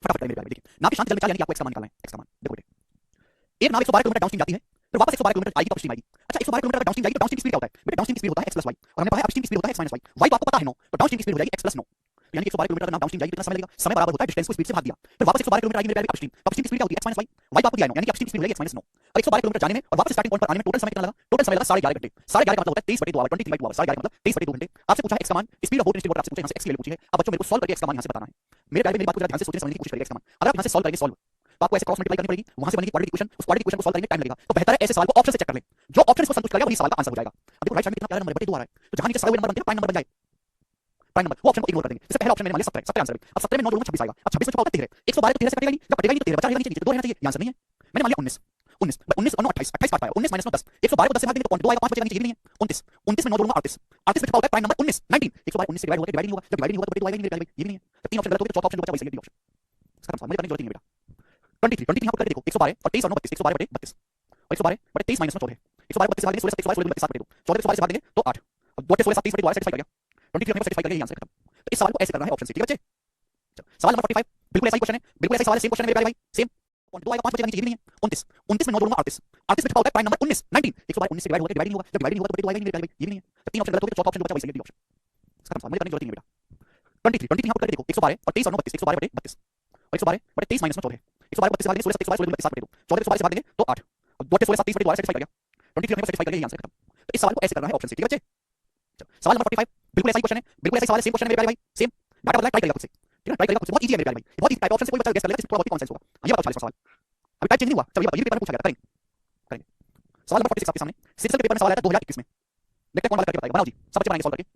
फटाफट मेरे प्यारे, देखिए नाव की शांत जल में चाल यानी कि आपको x का मान निकालना है, x का मान देखो बेटे, एक नाव 112 किलोमीटर डाउनस्ट्रीम जाती है फिर वापस 112 किलोमीटर आएगी तो अपस्ट्रीम आएगी, अच्छा 112 किलोमीटर डाउनस्ट्रीम जाएगी तो डाउनस्ट्रीम की स्पीड क्या होता है बेटे, डाउनस्ट्रीम की स्पीड होता है x + y, और हमने पढ़ा है अपस्ट्रीम की स्पीड होता है x - y, y तो आपको पता है 9, तो डाउनस्ट्रीम की स्पीड हो जाएगी x + 9, यानी कि 112 किलोमीटर का नाम डाउनस्ट्रीम जाएगी कितना समय लगेगा, समय बराबर होता है डिस्टेंस को स्पीड से भाग दिया, फिर वापस 112 किलोमीटर आएगी मेरे प्यारे अपस्ट्रीम, तो अपस्ट्रीम की स्पीड क्या होती है x - y, y तो आपको दिया है 9, यानी कि अपस्ट्रीम की स्पीड हो जाएगी x - 9, और 112 किलोमीटर जाने में और वापस स्टार्टिंग पॉइंट पर आने में टोटल समय कितना लगा, टोटल समय लगा 11.5 घंटे, 11.5 का मतलब होता है 23/2 आवर, 23/2 आवर, 11.5 का मतलब 23/2 घंटे, आपसे पूछा x का मान, speed of boat in still water आपसे पूछा, यहाँ से x की वैल्यू पूछी है, अब बच्चों मेरे को सॉल्व करके x का मान यहाँ से बताना है, मेरे प्यारे मेरी बात को जरा ध्यान से सोचने समझने की कोशिश करिए, x का मान अगर आप यहाँ से सॉल्व करेंगे सॉल्व, तो आपको ऐसे क्रॉस मल्टीप्लाई करनी पड़ेगी, वहां से बनेगी क्वाड्रेटिक इक्वेशन, उस क्वाड्रेटिक इक्वेशन को सॉल्व करेंगे टाइम लगेगा, तो बेहतर है ऐसे सवाल को ऑप्शन से चेक कर लें, जो ऑप्शन इसको संतुष्ट करेगा वही सवाल का आंसर हो जाएगा, अब देखो राइट साइड में कितना प्यारा नंबर बटे 2 आ रहा है, तो जहां नीचे सारे नंबर बनते हैं प्राइम नंबर बन जाए, प्राइम नंबर वो ऑप्शन को इग्नोर कर देंगे, जैसे पहला ऑप्शन मैंने मान लिया 17, 17 आंसर है, अब 17 में 9 जोड़ूंगा 26 आएगा, अब 26 में छुपा होता है 13, 112 तो 13 से कटेगा नहीं, जब कटेगा नहीं तो 13 बचा रहेगा नीचे, 2 रहना चाहिए, ये आंसर नहीं है, मैंने मान लिया 19, 19 19 और 9 28, 28 काट पाया, 19 - 9 10, 112 को 10 से भाग देंगे तो 2 आएगा, 5 बचेगा नीचे, ये भी नहीं है, 29 29 में 9 जोड़ूंगा 38, 38 में छुपा होता है प्राइम नंबर 19 19, 112 19 से डिवाइड होगा, डिवाइड नहीं होगा, जब डिवाइड नहीं होगा तो बटे 2 आएगा नहीं मेरे प्यारे भाई, ये भी नहीं है, तो 3 ऑप्शन गलत हो गए, तो चौथा ऑप्शन जो बचा वही सही है, डी ऑप्शन, इसका मतलब मुझे करने की जरूरत नहीं है बेटा, 23 23 यहाँ पर करके देखो, 112 और 23 और 9 32, 112 बटे 32 और 112 बटे 23 - 9 14, 112 को 32 से भाग देंगे 16 112 बटे 7 बटे 2, 14 को 112 से भाग देंगे तो 8, अब 2 16 7 30 बटे 2 सेटिस्फाई कर गया, 23 हमने सेटिस्फाई कर गया, ये आंसर खत्म, तो इस सवाल को ऐसे करना है ऑप्शन से, ठीक है बच्चे, सवाल नंबर 45 बिल्कुल ऐसा ही क्वेश्चन है, बिल्कुल ऐसा ही सवाल है, सेम क्वेश्चन है मेरे प्यारे भाई, सेम, 2 आएगा 5 बचेगा नीचे, ये भी नहीं है, 29 29 में 9 जोड़ूंगा 38, 38 में छुपा होता है प्राइम नंबर 19 19, 112 19 से डिवाइड होगा, डिवाइड नहीं होगा, जब डिवाइड नहीं होगा तो बटे 2 आएगा नहीं मेरे प्यारे भाई, ये भी नहीं है, तो 3 ऑप्शन गलत हो गए, चौथा ऑप्शन जो बचा वही सही है, डी ऑप्शन, इसका मतलब मुझे करने की जरूरत नहीं है बेटा, 23 यहाँ पर करके देखो, 112 और 23 और 9 32, 112 बटे 32 और 112 बटे 23 - 9 14, 112 32 से भाग देंगे 16 112 बटे 7 बटे 2, 14 को 112 से भाग देंगे तो 8, अब 2 16 7 30 बटे 2 सेटिस्फाई कर गया, 23 हमने सेटिस्फाई कर गया, ये आंसर खत्म, तो इस सवाल को ऐसे करना है ऑप्शन से, ठीक है बच्चे, सवाल नंबर 45 बिल्कुल ऐसा ही क्वेश्चन है, बिल्कुल ऐसा ही सवाल है, सेम क्वेश्चन है मेरे प्यारे भाई, सेम डाटा बदला, ट्राई करेगा खुद से, ठीक है ट्राई करेगा खुद से, बहुत इजी है मेरे प्यारे भाई, बहुत इजी टाइप ऑप्शन से कोई बच्चा गेस कर लेगा, इसमें थोड़ा बहुत कौन सा होगा, ये बताओ 40 सवाल, अभी टाइप चेंज नहीं हुआ, चलो ये बताओ, ये पेपर में पूछा गया था, करेंगे करेंगे, सवाल नंबर 46 आपके सामने, सिटीजन के पेपर में सवाल आया था 2021 में, देखते हैं कौन वाला करके बताएगा, बनाओ जी सब बच्चे बनाएंगे सॉल्व करके,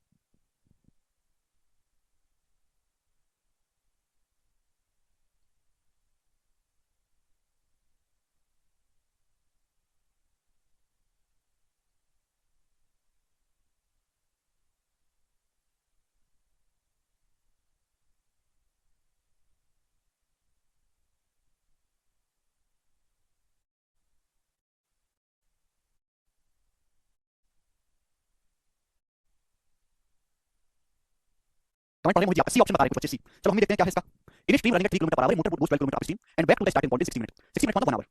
कमेंट पढ़ने मुझे आपका सी ऑप्शन बता रहे हैं कुछ अच्छे सी। चलो हम देखते हैं क्या है इसका। In stream running at 3 kilometre per hour motor boat goes 12 kilometre upstream and back to the starting point in 60 minute 60 minute मतलब 1 आवर।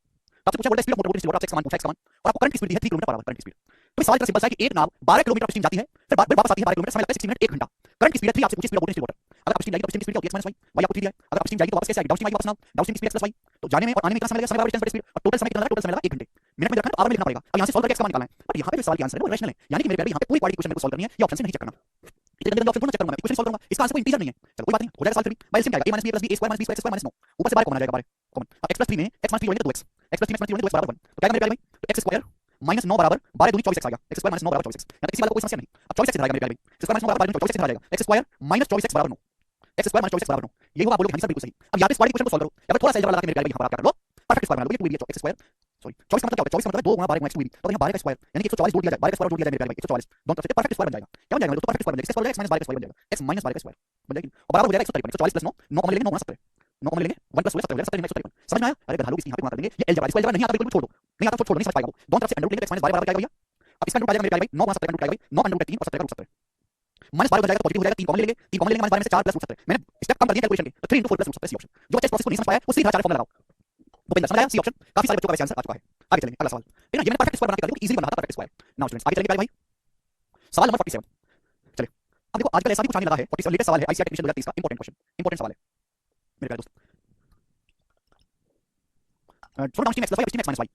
आपसे पूछा बोला speed of motor boat speed आपसे x का मान पूछा x का मान और आपको करंट की स्पीड दी है 3 किलोमीटर पर आवर करंट की स्पीड। तो इस सवाल का सिंपल सा है कि एक नाव 12 किलोमीटर अप स्ट्रीम जाती है फिर वापस आती है 12 किलोमीटर समय लगता है 60 मिनट 1 घंटा। करंट की स्पीड है 3 आपसे पूछी speed of boat speed water. अगर अपस्ट्रीम जाएगी तो अपस्ट्रीम की स्पीड क्या होती है x - y y आपको 3 दिया है। अगर अपस्ट्रीम जाएगी तो वापस कैसे आएगी डाउनस्ट्रीम आएगी वापस नाव डाउनस्ट्रीम की स्पीड x + y। तो जाने में और आने में कितना समय लगेगा समय बराबर डिस्टेंस पर स्पीड और टोटल समय कितना लगा टोटल समय लगा 1 घंटे। मिनट में रखना है तो आवर में लिखना पड़ेगा। अब यहां से सॉल्व करके x का मान निकालना है बट यहां पे जो सवाल की आंसर है वो रेशनल है यानी कि मेरे प्यारे यहां पे पूरी क्वाड्रेटिक इक्वेशन को सॉल्व करनी है ये ऑप्शन से नहीं चेक करना। इतने गंदे ऑप्शन थोड़ा चेक करूंगा मैं इक्वेशन सॉल्व करूंगा इसका आंसर कोई इंटीजर नहीं है। चलो कोई बात नहीं हो जाएगा सॉल्व फिर बाय सिंपल आएगा a - b + b a² - b² x² - 9 ऊपर से 12 कॉमन आ जाएगा 12 कॉमन। अब x + 3 में x - 3 जोड़ेंगे तो 2x x + 3 - 3 जोड़ेंगे तो x बराबर 1 तो क्या आएगा मेरे प्यारे भाई तो x² - 9 बराबर 12 दूनी 24x आ गया x² - 9 बराबर 24x या किसी वाला को कोई समस्या नहीं। अब 24x इधर आएगा मेरे प्यारे भाई x² - 9 बराबर 24x इधर आ जाएगा x² - 24x बराबर 9 x² - 24x बराबर 9 यही होगा बोलोगे हनी सर बिल्कुल सही। अब यहां पे क्वाड्रेटिक इक्वेशन को सॉल्व करो या फिर थोड़ा सा अलग लगा के मेरे प्यारे भाई यहां पर आप क्या कर लो परफेक्ट स्क्वायर बना लो ये 2b x² सॉरी 24 का मतलब क्या होता है 24 का मतलब 2 * 12 x 2b तो यहां 12 का स्क्वायर यानी कि 144 जोड़ दिया जाए 12 का स्क्वायर जोड़ दिया जाए मेरे प्यारे भाई 144 दोनों तरफ से परफेक्ट स्क्वायर बन जाएगा। क्या बन जाएगा तो परफेक्ट स्क्वायर बन जाएगा इसका स्क्वायर x - 12 का स्क्वायर बन जाएगा x - 12 का स्क्वायर बन जाएगी और बराबर हो जाएगा 153 144 + 9 9 कॉमन ले लेंगे 9 * 70 9 कॉमन लेंगे 1 + 16 70 हो जाएगा 70 में 153 समझ में आया। अरे गधा लोग इसकी यहां पे गुणा कर देंगे ये अलजेब्रा इसको अलजेब्रा नहीं आता बिल्कुल भी छोड़ दो नहीं आता तो छोड़ नहीं समझ पाएगा वो दोनों तरफ से अंडर रूट लेंगे x - 12 बराबर क्या आएगा भैया अब इसका रूट आ जाएगा मेरे प्यारे भाई 9 * 70 का रूट आएगा भाई 9 * 3 और 70 का रूट 70 -12 बन जाएगा तो पॉजिटिव हो जाएगा 3 कॉमन ले लेंगे 3 कॉमन लेंगे -12 में से 4 + रूट 70 मैंने स्टेप कम कर दिया कैलकुलेशन के तो 3 * 4 + रूट 70 सी ऑप्शन जो बच्चे इस प्रोसेस को नहीं समझ पाया वो सीधा 4 फॉर्मूला लगाओ भूपेंद्र समझ आया सी ऑप्शन काफी सारे बच्चों का वैसे आंसर आ चुका है। आगे चलेंगे अगला सवाल ठीक है ये मैंने परफेक्ट स्क्वायर बना के कर दिया इजीली बना था परफेक्ट स्क्वायर। नाउ स्टूडेंट्स आगे चलेंगे प्यारे भाई सवाल नंबर 47 चलिए। अब देखो आजकल ऐसा भी कुछ आने लगा है 47 लेटेस्ट सवाल है आईसीआईटी एडमिशन 2030 का इंपॉर्टेंट क्वेश्चन इंपॉर्टेंट सवाल है मेरे प्यारे दोस्त। छोड़ो downstream x + y upstream x - y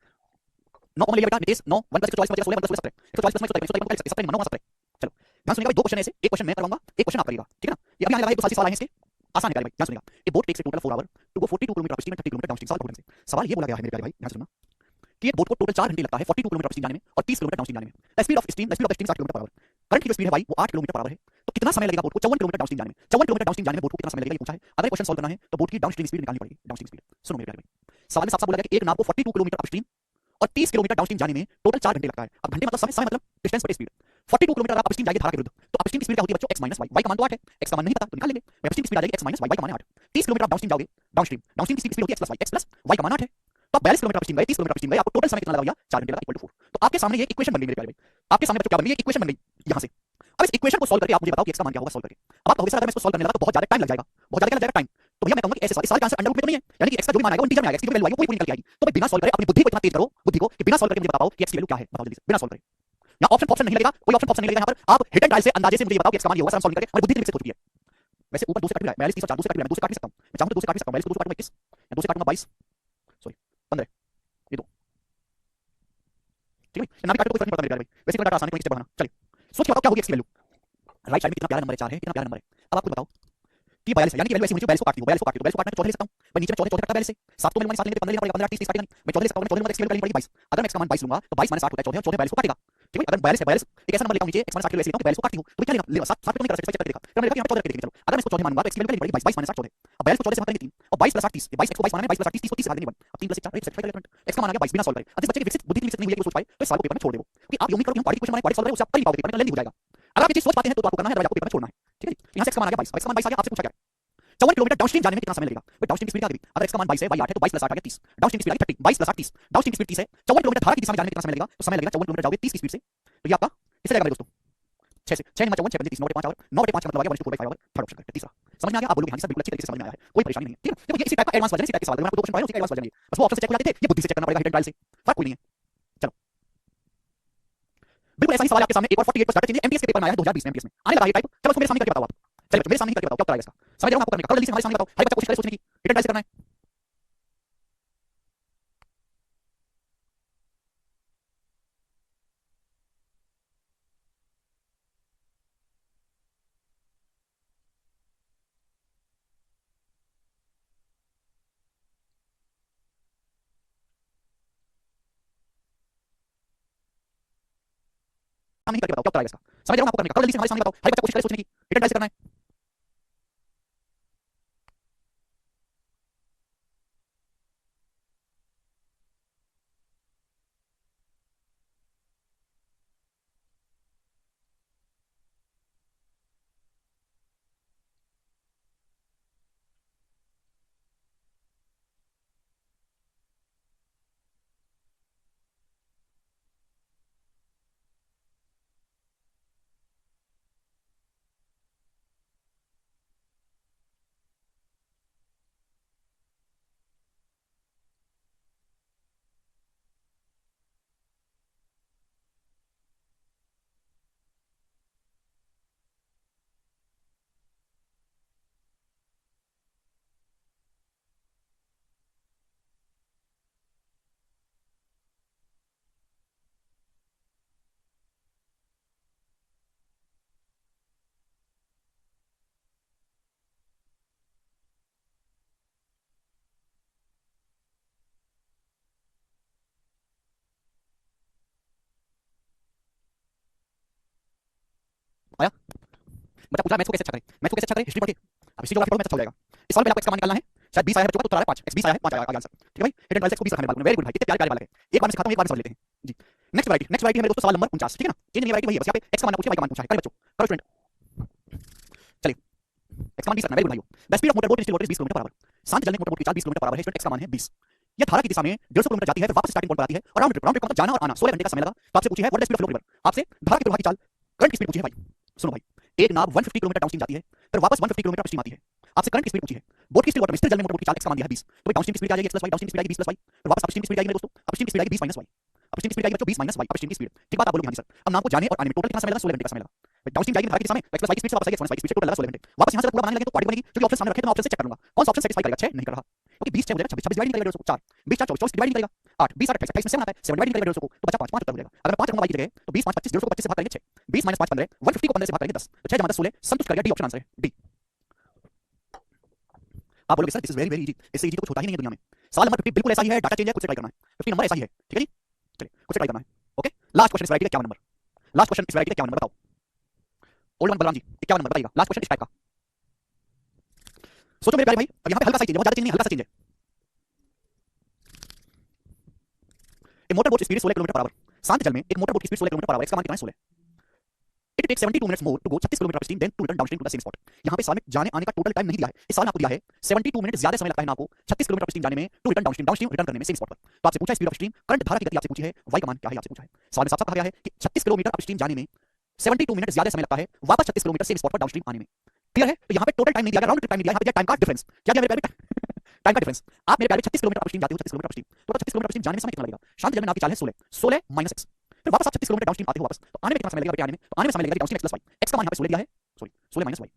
9 common ले लिया बेटा नितेश 9 1 + 1 16 1 + 16 144 + 17 144 + 17 1 9 * 17 चलो ध्यान सुनिएगा भाई दो क्वेश्चन ऐसे एक क्वेश्चन मैं करवाऊंगा एक क्वेश्चन आप करिएगा ठीक है ना। ये अभी आने लगा है दो साल सवाल आए हैं इसके आसान है प्यारे भाई ध्यान सुनिएगा a boat takes total 4 hour to go 42 kilometre upstream and 30 kilometre downstream सवाल बहुत से सवाल ये बोला गया है मेरे प्यारे भाई ध्यान सुनना कि एक बोट को टोटल 4 घंटे लगता है 42 किलोमीटर अपस्ट्रीम जाने में और 30 किलोमीटर डाउनस्ट्रीम जाने में। The speed of stream 60 kilometre per our current की जो स्पीड है भाई वो 8 किलोमीटर पर आवर है तो कितना समय लगेगा बोट को 54 किलोमीटर डाउनस्ट्रीम जाने में 54 किलोमीटर डाउनस्ट्रीम जाने में बोट को कितना समय लगेगा ये पूछा है। अगर क्वेश्चन सॉल्व करना है तो बोट की डाउनस्ट्रीम स्पीड निकालनी पड़ेगी डाउनस्ट्रीम स्पीड सुनो मेरे प्यारे भाई सवाल में साफ-साफ बोला गया कि एक नाव को 42 किलोमीटर अपस्ट्रीम और 30 किलोमीटर डाउनस्ट्रीम जाने में टोटल 4 घंटे लगता है। अब घंटे मतलब समय समय मतलब डिस्टेंस बटे स्पीड 42 किलोमीटर आप अपस्ट्रीम जाएंगे धारा के विरुद्ध तो अपस्ट्रीम की स्पीड क्या होती है बच्चों x - y y का मान तो 8 है x का मान नहीं पता तो निकाल लेंगे अपस्ट्रीम की स्पीड आ जाएगी x - y y का मान है 8 30 किलोमीटर आप डाउनस्ट्रीम जाओगे डाउनस्ट्रीम डाउनस्ट्रीम की स्पीड होती है x + y का मान 8 है तो आप 42 किलोमीटर अपस्ट्रीम गए 30 किलोमीटर अपस्ट्रीम गए आपको टोटल समय कितना लगा भैया 4 घंटे लगा इक्वल टू 4 तो आपके सामने ये इक्वेशन बन गई मेरे प्यारे भाई आपके सामने बच्चों क्या बन गई ये इक्वेशन बन गई यहां से। अब इस इक्वेशन को सॉल्व करके आप मुझे बताओ कि x का मान क्या होगा सॉल्व करके। अब आप कहोगे सर अगर मैं इसको सॉल्व करने लगा तो बहुत ज्यादा टाइम लग जाएगा बहुत ज्यादा क्या लग जाएगा टाइम तो भैया मैं कहूंगा कि ऐसे सवाल का आंसर अंडर रूट में तो नहीं है यानी कि x का जो भी मान आएगा वो इंटीजर में आएगा x की जो वैल्यू आएगी वो पूरी निकल के आएगी तो भाई बिना सॉल्व करे अपनी बुद्धि को इतना तेज करो बुद्धि को कि बिना सॉल्व करके मुझे बताओ कि x की वैल्यू क्या है बताओ जल्दी से बिना सॉल्व करे। यहाँ ऑप्शन नहीं लगेगा कोई ऑप्शन नहीं लगेगा यहाँ पर आप हिट एंड ट्रायल से अंदाजे से मुझे बताओ कि x का मान ये होगा सर हम सॉल्व करके हमारी बुद्धि से हो चुकी है। वैसे ऊपर 2 से कट भी रहा है 42 30 और 4 2 से कट भी रहा है 2 से काट भी सकता हूं मैं चाहूं तो 2 से काट भी सकता हूं 42 को 2 से काटूंगा 21 या 2 से काटूंगा 22 सॉरी 15 ये 2 ठीक है ना भी काटो तो कोई फर्क नहीं पड़ता मेरे प्यारे भाई वैसे कोई डाटा आसान है कोई स्टेप बढ़ाना चलिए सोच के बताओ क्या होगी x की वैल्यू राइट साइड में कितना प्यारा नंबर है 4 है कितना प्यारा नंबर है। अब आपको बताओ कि 42 है यानी कि वैल्यू ऐसी होनी चाहिए 42 को काटती हूं 42 को काटती हूं 42 को काटना तो 14 ले सकता हूं पर नीचे में 14 कटता है 42 से 7 तो मेरे मान 7 लेंगे 15 लेना पड़ेगा 15 30 काटेगा नहीं मैं 14 ले सकता हूं 14 में x की वैल्यू पड़ेगी 22 अगर मैं x का मान 22 लूंगा तो 22 - 8 होता है 14 14 42 को काटेगा ठीक है। अगर 42 है 42 एक ऐसा नंबर लेता हूं नीचे x - 8 के लिए ऐसे लेता हूं 42 को काटती हूं तो क्या लेगा लेगा 7 7 को नहीं कर सकते चेक करके देखा फिर मैंने देखा यहां पे 14 करके देखिए चलो अगर मैं इसको 14 मानूंगा तो x की वैल्यू पड़ेगी 22 22 - 8 14 अब 42 को 14 से भाग देंगे 3 और 22 + 8 30 22 x को 22 माना है 22 + 8 30 को 30 से भाग देंगे 1 अब 3 + 1 4 1 सेटिस्फाई कर x का मान आ गया 22 बिना सॉल्व करे। अब इस बच्चे की विकसित बुद्धि विकसित नहीं हुई है कि वो सोच पाए तो इस सवाल को पेपर में छोड़ दे वो क्योंकि आप यूं ही करो कि हम क्वाड्रेटिक इक्वेशन बनाए क्वाड्रेटिक सॉल्व करें उससे आप कर नहीं पाओगे पेपर में लेंदी हो जाएगा। अगर आप ये चीज सोच पाते हैं तो आपको करना है आपको पेपर में छोड़ना है ठीक है। यहां से x का मान आ गया 22 x का मान 22 आ गया आपसे पूछा क्या 54 किलोमीटर डाउनस्ट्रीम जाने में कितना समय लगेगा भाई डाउनस्ट्रीम की स्पीड क्या होगी अगर x का मान 22 है y 8 है तो 22 + 8 आ गया 30 डाउनस्ट्रीम की स्पीड आ गई 30 22 + 8 30 डाउनस्ट्रीम की स्पीड 30 है 54 किलोमीटर धारा की दिशा में जाने में कितना समय लगेगा तो समय लगेगा 54 किलोमीटर जाओगे 30 की स्पीड से तो ये आपका किससे जाएगा मेरे दोस्तों 6 से 6 × 54 6 × 30 9 / 5 आवर 9 / 5 का मतलब आ गया 1/4/5 आवर थर्ड ऑप्शन है तीसरा समझ में आ गया। आप बोलोगे हां सर बिल्कुल अच्छी तरीके से समझ में आया है कोई परेशानी नहीं है ठीक है। देखो ये इसी टाइप का एडवांस वर्जन है इसी टाइप के सवाल मैं आपको दो क्वेश्चन पढ़ाया उसी का एडवांस वर्जन है बस वो ऑप्शन से चेक हो जाते थे ये बुद्धि से चेक करना पड़ेगा हिडन ट्रायल से फर्क कोई नहीं है। चलो बिल्कुल ऐसा ही सवाल आपके सामने एक और 48 पर डाटा चेंज एमटीएस के पेपर में आया है 2020 में एमटीएस में आने लगा ये टाइप चलो उसको मेरे सामने करके बताओ आप चलिए मेरे सामने करके बताओ क्या उत्तर आएगा इसका समझ रहे हो आपको करने का कल जल्दी से हमारे सामने बताओ हर बच्चा कोशिश करे सोचने की हिडन ट्रायल से करना है। सामने करके बताओ क्या उत्तर आएगा इसका समझ रहे हो आपको करने का कल जल्दी से हमारे सामने बताओ हर बच्चा कोशिश करे सोचने की हिडन ट्रायल से करना है। बच्चा पूछा मैथ्स को कैसे अच्छा करें, मैथ्स को कैसे अच्छा करें, हिस्ट्री पढ़ के। अब हिस्ट्री ज्योग्राफी पढ़ो, मैथ अच्छा हो जाएगा। इस साल में आपको एक्स का मान निकालना है, शायद 20 आया है बच्चों का तो 5 x 20 आया है 5 आया आंसर। ठीक है भाई, हिट एंड ट्रायल से 20 रखने वाला हूं, वेरी गुड भाई, कितने प्यारे प्यारे बालक है। एक बार मैं सिखाता हूं, एक बार समझ लेते हैं जी। नेक्स्ट वैरायटी है मेरे दोस्तों सवाल नंबर 49, ठीक है ना, चेंज नहीं वैरायटी वही है, बस यहाँ पे x का मान पूछा, y का मान पूछा है। करें बच्चों, करो स्टूडेंट, चलिए x का मान 20 रखना, वेरी गुड भाइयों। The speed of motor boat in still water 20 kilometre per hour, शांत चलने मोटर बोट की चाल 20 किलोमीटर पर आवर है, स्टूडेंट x का मान है 20। यह धारा की दिशा में 150 किलोमीटर जाती है, फिर वापस स्टार्टिंग पॉइंट पर आती है और राउंड ट्रिप का मतलब जाना और आना 16 घंटे का समय लगा। तो आपसे पूछी है what is the speed of flow river, आपसे धारा के प्रवाह की चाल, करंट की स्पीड पूछी है भाई। सुनो भाई, एक नाव 150 किलोमीटर डाउनस्ट्रीम जाती है, फिर वापस 150 किलोमीटर अपस्ट्रीम आती है। आपसे करंट की स्पीड पूछी है, बोट की स्टील वाटर में स्थिर जल में मोटर बोट की चाल x का मान दिया है 20। तो भाई डाउनस्ट्रीम की स्पीड आ जाएगी x + y, डाउनस्ट्रीम की स्पीड आएगी 20 + y, फिर वापस अपस्ट्रीम की स्पीड आएगी मेरे दोस्तों, अपस्ट्रीम की स्पीड आएगी 20 - y, अपस्ट्रीम की स्पीड आएगी बच्चों 20 - y, अपस्ट्रीम की स्पीड। ठीक बात, आप बोलोगे हां जी सर। अब नाव को जाने और आने में टोटल कितना समय लगा, 16 घंटे का समय लगा। डाउनस्ट्रीम जाएगी धारा की दिशा में x + y की स्पीड से वापस आएगी x - y की स्पीड से, टोटल लगा 16 घंटे। वापस यहां से पूरा बनाने लगे तो पार्टी बनेगी, क्योंकि ऑप्शन सामने रखे तो मैं ऑप्शन से चेक करूंगा कौन सा ऑप्शन सेटिस्फाई करेगा। 6 नहीं कर रहा, क्योंकि 20 6 हो जाएगा, 26 डिवाइड नहीं करेगा 4, 20 4 24 डिवाइड नहीं करेगा 8, 20 8 28 में 7 आता है, 7 डिवाइड नहीं करेगा 150 को, तो बचा 5 5 उत्तर हो जाएगा। अगर मैं 5 रखूंगा y की जगह तो 20 5 25, 150 को 25 से भाग करेंगे 6, 20 - 5 15, 150 को 15 से भाग करेंगे 10, तो 6 जमा 10 16, संतुष्ट करेगा, डी ऑप्शन आंसर है, डी। आप बोलोगे sir this is very very easy, इससे इजी तो कुछ होता ही नहीं है दुनिया में। सवाल नंबर 50 बिल्कुल ऐसा ही है, डाटा चेंज है, खुद से ट्राई करना है। 50 नंबर ऐसा ही है, ठीक है जी, चलिए खुद से ट्राई करना है। ओके, लास्ट क्वेश्चन इस वैरायटी का 51 नंबर, लास्ट क्वेश्चन इस वैरायटी का 51 नंबर बताओ। Old one Balram ji 51 number बताइएगा, लास्ट क्वेश्चन इस टाइप का। सोचो मेरे प्यारे भाई, अब यहाँ पे हल्का सा चेंज है, बहुत ज्यादा चेंज नहीं, हल्का सा चेंज है। एक motor boat speed 16 kilometre per hour, शांत जल में एक मोटर बोट की स्पीड 16 किलोमीटर पर आवर, इसका मान कितना है 16। It takes 72 minutes more to go 36 kilometre upstream then to return downstream to the same spot. यहाँ पे सवाल में जाने आने का टोटल टाइम नहीं दिया है, इस सवाल में आपको दिया है 72 मिनट ज्यादा समय लगता है ना आपको 36 किलोमीटर अपस्ट्रीम जाने में to return downstream, downstream return करने में सेम स्पॉट पर। तो आपसे पूछा स्पीड ऑफ स्ट्रीम, करंट धारा की गति आपसे पूछी है, y का मान क्या है आपसे पूछा है। सवाल में साफ साफ कहा गया है कि 36 किलोमीटर अपस्ट्रीम जाने में 72 मिनट ज्यादा समय लगता है, वापस 36 किलोमीटर सेम स्पॉट पर डाउनस्ट्रीम आने में। क्लियर है, तो यहाँ पे टोटल टाइम नहीं दिया, राउंड ट्रिप टाइम नहीं दिया, यहाँ पे टाइम का डिफरेंस। क्या दिया मेरे प्यारे, टाइम का डिफरेंस। आप मेरे प्यारे 36 किलोमीटर अपस्ट्रीम जाते हो, 36 किलोमीटर अपस्ट्रीम, तो 36 किलोमीटर अपस्ट्रीम जाने में समय कितना लगेगा। शांत जल में नाव की चाल है 16, 16 - x, फिर वापस आप 36 किलोमीटर डाउनस्ट्रीम आते हो वापस, तो आने में कितना समय लगेगा बेटे, आने में, तो आने में समय लगेगा डाउनस्ट्रीम x + y, x का मान यहाँ पे 16 दिया है, सॉरी 16 - y,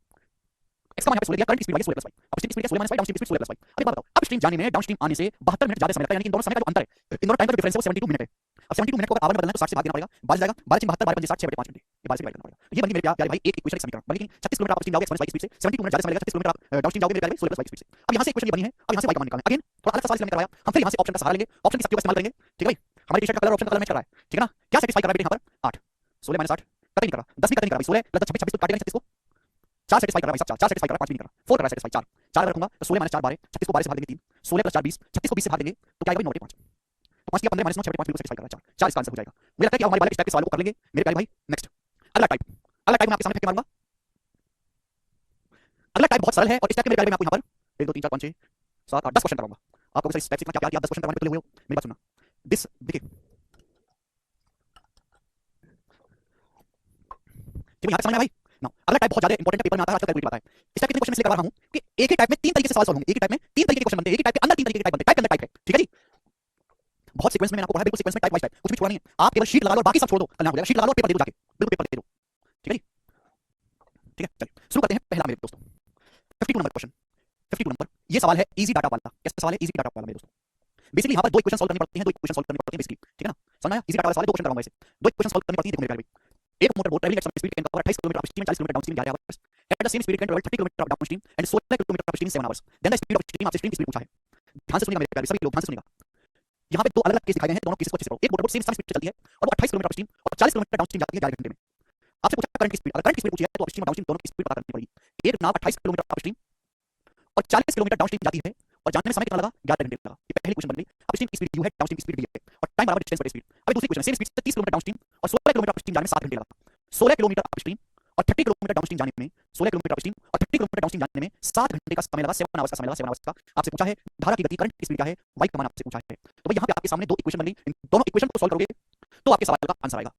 x का मान यहाँ पे 16 दिया, करंट की स्पीड 16 + y, अपस्ट्रीम की स्पीड 16 - y, डाउनस्ट्रीम की स्पीड 16 + y। अब एक बात बताओ, अपस्ट्रीम जाने में डाउनस्ट्रीम आने से 72 मिनट ज्यादा समय लगता है, यानी इन दोनों समय का जो अंतर है, इन दोनों टाइम का जो डिफरेंस है वो 72 मिनट है। अब 72 मिनट को अगर आवर में बदलना है तो 60 से भाग देना पड़ेगा, 12 जाएगा, 12 × 72 12 × 5 6 बटे 5 घंटे, ये 12 से डिवाइड करना पड़ेगा। ये बनी मेरे प्यारे भाई एक इक्वेशन, एक समीकरण बनी। लेकिन 36 किलोमीटर अपस्ट्रीम जाओगे x - y की स्पीड से, 72 मिनट ज्यादा समय लगेगा, 36 किलोमीटर आप डाउनस्ट्रीम जाओगे मेरे प्यारे 16 + y की स्पीड से। अब यहाँ से इक्वेशन ये बनी है, अब यहाँ से y का मान निकालना है। अगेन थोड़ा अलग सा सवाल इसलिए करवाया, हम फिर यहाँ से ऑप्शन का सहारा लेंगे, ऑप्शन की शक्तियों का इस्तेमाल करेंगे। ठीक है भाई, हमारी टी-शर्ट का कलर ऑप्शन का कलर मैच कर रहा है, ठीक है ना। क्या सेटिस्फाई कर रहा है बेटे यहाँ पर 8, 16 - 8 कतई नहीं कर रहा, 10 भी कतई नहीं कर रहा, 16 + 26 26 तो काटेगा 36 को, 4 सेटिस्फाई कर रहा है भाई, 4 सेटिस्फाई कर रहा है, 5 भी नहीं कर रहा, 4 कर रहा है सेटिस्फाई, 4 अगर रखूंगा तो 16 - 4 12, 36 को 12 से भाग देंगे 3, 16 + 4 20, 36 को 20 से भाग देंगे तो क्या आएगा 9 बटे 5, तो 5 किया 15 - 9 6 बटे 5 बिल्कुल सेटिस्फाई कर रहा है, 4 इसका आंसर हो जाएगा। मुझे लगता है कि हमारे बालक इस टाइप के सवालों को कर लेंगे मेरे प्यारे भाई। नेक्स्ट अगला टाइप, अगला टाइप मैं आपके सामने फेंक के मारूंगा। अगला टाइप बहुत सरल है और इस टाइप के मेरे प्यारे मैं आपको यहाँ पर 1 2 3 4 5 6 7 8 10 क्वेश्चन कराऊंगा। आपको सर इस टाइप से क्या क्या 10 क्वेश्चन करवाने के लिए हुए हो, मेरी बात सुनना। दिस देखिए, ठीक है यहाँ तक समझ में आया भाई ना। अगला टाइप बहुत ज्यादा इंपॉर्टेंट है, पेपर में आता है, आजकल कैलकुलेट आता है। इस टाइप के क्वेश्चन इसलिए करवा रहा हूं कि एक ही टाइप में 3 तरीके से सवाल सॉल्व होंगे, एक ही टाइप में 3 तरीके के क्वेश्चन बनते हैं, एक ही टाइप के अंदर 3 तरीके के टाइप बनते हैं, टाइप के अंदर टाइप है, ठीक है जी। बहुत सीक्वेंस में मैंने आपको पढ़ाया, बिल्कुल सीक्वेंस में टाइप वाइज टाइप, कुछ भी छोड़ा नहीं है। आप केवल शीट लगा लो और बाकी सब छोड़ दो, कल ना हो जाएगा। शीट लगा लो और पेपर दे दो जाके, बिल्कुल पेपर दे दो, ठीक है जी। ठीक है चलिए शुरू करते हैं पहला मेरे दोस्तों, 52 नंबर क्वेश्चन। 52 नंबर ये सवाल है इजी डाटा वाला। कैसा सवाल है, इजी डाटा वाला मेरे दोस्तों। बेसिकली यहाँ पर 2 इक्वेशन सॉल्व करनी पड़ती हैं, 2 इक्वेशन सॉल्व करनी पड़ती हैं बेसिकली, ठीक है ना। समझ आया, इजी डाटा वाला सवाल है, 2 क्वेश्चन कराऊंगा इसे, 2 इक्वेशन सॉल्व करनी पड़ती है। देखो मेरे प्यारे भाई, एक motor boat travelling at some speed can cover 28 kilometre upstream, 40 kilometre downstream जा रहा है, at the same speed can travel 30 kilometre downstream and 16 kilometre upstream 7 hours, then the speed of stream, आपसे स्ट्रीम की स्पीड पूछा है। ध्यान से सुनिएगा मेरे प्यारे, सभी लोग ध्यान से सुनिएगा। यहाँ पे 2 अलग-अलग केस दिखाए गए हैं, दोनों केसेस को अच्छे से पढ़ो। एक मोटर बोट सेम स्पीड से चलती है और वो 28 किलोमीटर अपस्ट्रीम और 40 किलोमीटर डाउनस्ट्रीम जाती है 11 घंटे में। आपसे पूछा करंट की स्पीड, अगर करंट की स्पीड पूछी है तो अपस्ट्रीम और डाउनस्ट्रीम दोनों की स्पीड पता करनी पड़ेगी। एक नाव 28 किलोमीटर अपस्ट्रीम और 40 किलोमीटर डाउनस्ट्रीम जाती है और जाने में समय कितना लगा, 11 घंटे लगा। ये पहली क्वेश्चन बन गई। अपस्ट्रीम की स्पीड u है, डाउनस्ट्रीम की स्पीड v है और टाइम बराबर डिस्टेंस बटे स्पीड। अब दूसरी क्वेश्चन, सेम स्पीड से 30 किलोमीटर डाउनस्ट्रीम और 16 किलोमीटर अपस्ट्रीम जाने में 7 घंटे लगा। 16 किलोमीटर अपस्ट्रीम और 30 किलोमीटर डाउनस्ट्रीम जाने में, 16 किलोमीटर अपस्ट्रीम और 30 किलोमीटर डाउनस्ट्रीम जाने में 7 घंटे का समय लगा, 7 आवर्स का समय लगा, 7 आवर्स का। आपसे पूछा है धारा की गति, करंट की स्पीड क्या है, y का मान आपसे पूछा है। तो भाई यहाँ पे आपके सामने 2 इक्वेशन बन गई, इन दोनों इक्वेशन को सॉल्व करोगे तो आपके सवाल का आंसर आएगा।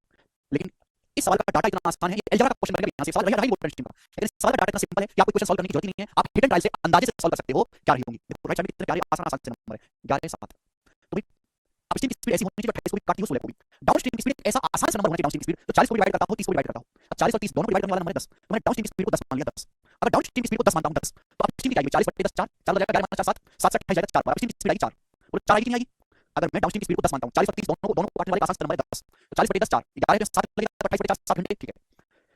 लेकिन इस सवाल का डाटा इतना आसान है, ये अलजेब्रा का क्वेश्चन बनेगा, यहाँ से सवाल रही मोटर स्ट्रीम का। लेकिन इस सवाल का डाटा इतना सिंपल है कि आपको क्वेश्चन सॉल्व करने की जरूरत नहीं है, आप हिडन ट्रायल से अंदाजे से सॉल्व कर सकते हो क्या रही होंगी। देखो राइट साइड में कितने प्यारे आसान आसान से नंबर है, 11 7। तो भाई अपस्ट्रीम की स्पीड ऐसी होनी चाहिए जो 28 को भी काटती हो 16 को भी। डाउनस्ट्रीम की स्पीड ऐसा आसान सा नंबर होना चाहिए, डाउनस्ट्रीम की स्पीड तो 40 को डिवाइड करता हूं, 30 को डिवाइड करता हूं। अब 40 और 30 दोनों को डिवाइड करने वाला नंबर है 10, तो मैंने डाउनस्ट्रीम की स्पीड को 10 मान लिया, 10। अगर डाउनस्ट्रीम की स्पीड को 10 मानता हूं 10, तो अपस्ट्रीम की आएगी 40 बटे 10 4, 4 हो जाएगा 11 4 7, 7 से 28 जाएगा 4, अपस्ट्रीम की स्पीड आएगी 4 और 4 आएगी कि नहीं आएगी। अगर मैं डाउनस्ट्रीम की स्पीड को 10 मानता हूं, 40 और 30 दोनों को काटने वाले का आसान नंबर है 10, तो 40 बटे 10 4, 11 से 7 लगेगा, 28 बटे 4 7 घंटे, ठीक है।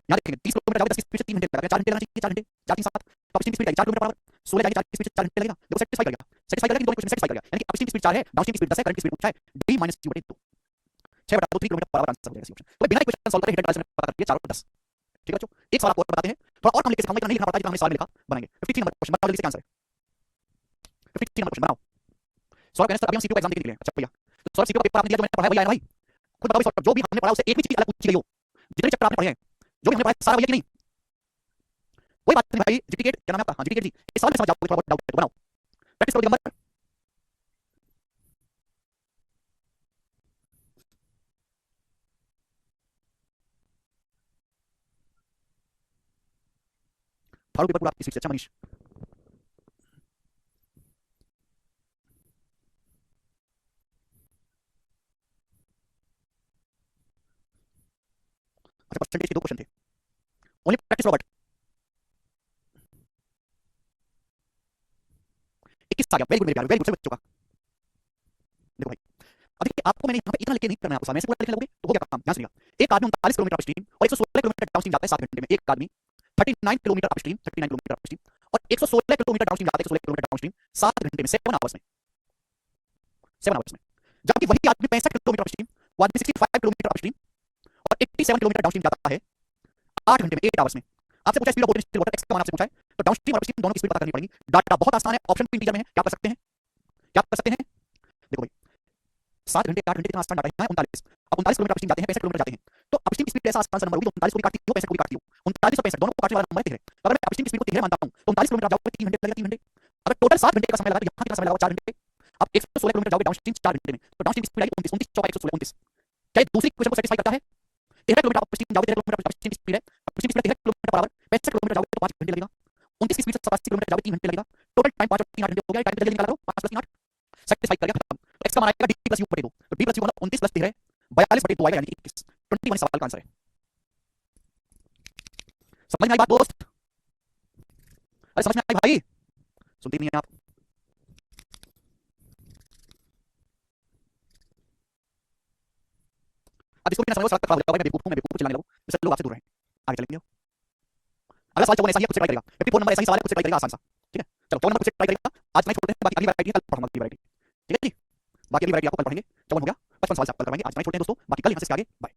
यहाँ देखेंगे 30 किलोमीटर जाओगे 10 की स्पीड से 3 घंटे लगेगा, 4 घंटे लगना चाहिए, 4 घंटे 4 3 7, तो अपस्ट्रीम की स्पीड आएगी 4 किलोमीटर पर आवर, 16 जाएगी 4 की स्पीड से 4 घंटे लगेगा। देखो सेटिस्फाई करेगा, सेटिस्फाई करेगा कि दोनों क्वेश्चन सेटिस्फाई करेगा, यानी कि अपस्ट्रीम की स्पीड 4 है, डाउनस्ट्रीम की स्पीड 10 है, करंट की स्पीड पूछा है, d - q बटे 2, 6 बटा 2 3 किलोमीटर पर आवर आंसर हो जाएगा इसी ऑप्शन। तो बिना इक्वेशन सॉल्व करे हिडन ट्रायल से पता करके 4 और 10, ठीक है बच्चों। एक सवाल आपको और बताते हैं, थोड़ा और कम लिख के सिखाऊंगा, इतना नहीं लिखना पड़ता जितना हमने सवाल में लिखा। बनाएंगे 53 नंबर क्वेश्चन, बताओ जल्दी से क्या आंसर है। 53 नंबर क्वेश्चन बनाओ। सौरभ कहने सर अभी हम सीपीयू का एग्जाम देने के लिए। अच्छा भैया, तो सौरभ सीपीयू का पेपर आपने दिया जो मैंने पढ़ाया वही आया ना भाई? खुद बताओ सौरभ, जो भी हमने पढ़ा उससे एक भी चीज अलग पूछी गई हो, जितने चैप्टर आपने पढ़े हैं, जो भी हमने पढ़ा सारा वही है कि नहीं? कोई बात नहीं भाई, जीटीकेट क्या नाम है आपका? हाँ जीटीकेट जी, इस सवाल में समझ जाओगे, थोड़ा बहुत डाउट है तो बनाओ, प्रैक्टिस करो दिगंबर। फाड़ो पेपर पूरा इसी से। अच्छा मनीष, अच्छा परसेंटेज के दो क्वेश्चन थे, ओनली प्रैक्टिस रॉबर्ट 21 आ गया, वेरी गुड मेरे प्यारे, वेरी गुड, सही बच्चों का। देखो भाई, अब देखिए आपको मैंने यहाँ पे इतना लिख के नहीं करना है आपको, सामने से पूरा लिखने लगोगे तो हो गया काम। ध्यान से सुनिएगा, एक आदमी 39 किलोमीटर अपस्ट्रीम और 116 किलोमीटर डाउनस्ट्रीम जाता है 7 घंटे में। एक आदमी 39 किलोमीटर अपस्ट्रीम, 39 किलोमीटर अपस्ट्रीम और 116 किलोमीटर डाउनस्ट्रीम जाता है, 116 किलोमीटर डाउनस्ट्रीम 7 घंटे में, 7 आवर्स में, 7 आवर्स में। जबकि वही आदमी 65 किलोमीटर अपस्ट्रीम, वो आदमी 65 किलोमीटर अपस्ट्रीम और 87 किलोमीटर डाउनस्ट्रीम जाता है 8 घंटे में, 8 आवर्स में। आपसे पूछा speed of boat water, x का मान आपसे पूछा है, तो डाउनस्ट्रीम और अपस्ट्रीम दोनों की स्पीड पता करनी पड़ेगी। डाटा बहुत आसान है, ऑप्शन भी इंटीजर में है, क्या कर सकते हैं, क्या कर सकते हैं? देखो भाई, 7 घंटे 8 घंटे कितना आसान डाटा है, 39। अब 39 किलोमीटर अपस्ट्रीम जाते हैं, 65 किलोमीटर जाते हैं, तो अपस्ट्रीम की स्पीड ऐसा आसान सा नंबर होगी, तो 39 को भी काटती हो, 65 को भी काटती हो, 39 और 65 दोनों को काटने वाला नंबर है 13। अगर मैं अपस्ट्रीम की स्पीड को 13 मानता हूं तो 39 किलोमीटर जाओगे 3 घंटे लगेगा, 3 घंटे। अगर टोटल 7 घंटे का समय लगा तो यहां कितना समय लगा, 4 घंटे। अब 116 किलोमीटर जाओगे डाउनस्ट्रीम 4 घंटे में, तो डाउनस्ट्रीम की स्पीड आएगी 29, 29 चौका 116, 29। क्या ये दूसरी क्वेश्चन को सेटिस्फाई करता है? 13 किलोमीटर अपस्ट्रीम जाओगे, 13 किलोमीटर अपस्ट्रीम की स्पीड है, अपस्ट्रीम की speed 13 kilometre per our, 65 kilometre जाओगे तो 5 घंटे लगेगा। 29 की स्पीड से 87 किलोमीटर जाओगे 3 घंटे लगेगा। टोटल टाइम 5 और 3 8 घंटे हो गया। टाइम जल्दी निकाल लो, 5 + 3 8, सेटिस्फाई कर गया, खत्म। तो एक्स का मान आएगा डी प्लस यू बटे 2, तो डी प्लस यू मतलब 29 + 13 42 बटे 2 आएगा, यानी 21। 21 सवाल का आंसर है। समझ में आई बात दोस्त? अरे समझ में आई भाई? सुनते नहीं है आप। अब इसको भी ना समझो, सड़क पर खड़ा हो जाओ भाई, मैं बेवकूफ हूं, मैं बेवकूफ चिल्लाने लगो, इससे लोग आपसे दूर रहें, आगे चलेंगे। अगला सवाल चौवन ऐसा ही है, खुद से ट्राई करेगा। 54 नंबर ऐसा ही सवाल है, खुद से ट्राई करेगा, आसान सा। ठीक है, चलो 54 नंबर खुद से ट्राई करेगा। आज मैं छोड़ते हैं, बाकी अगली वैरायटी है, कल पढ़ाऊंगा अगली वैरायटी। ठीक है जी, बाकी अगली वैरायटी आपको कल पढ़ेंगे। 54 हो गया, 55 सवाल से आप कल करवाएंगे। आज मैं छोड़ते हैं दोस्तों, बाकी कल यहाँ से आगे। बाय।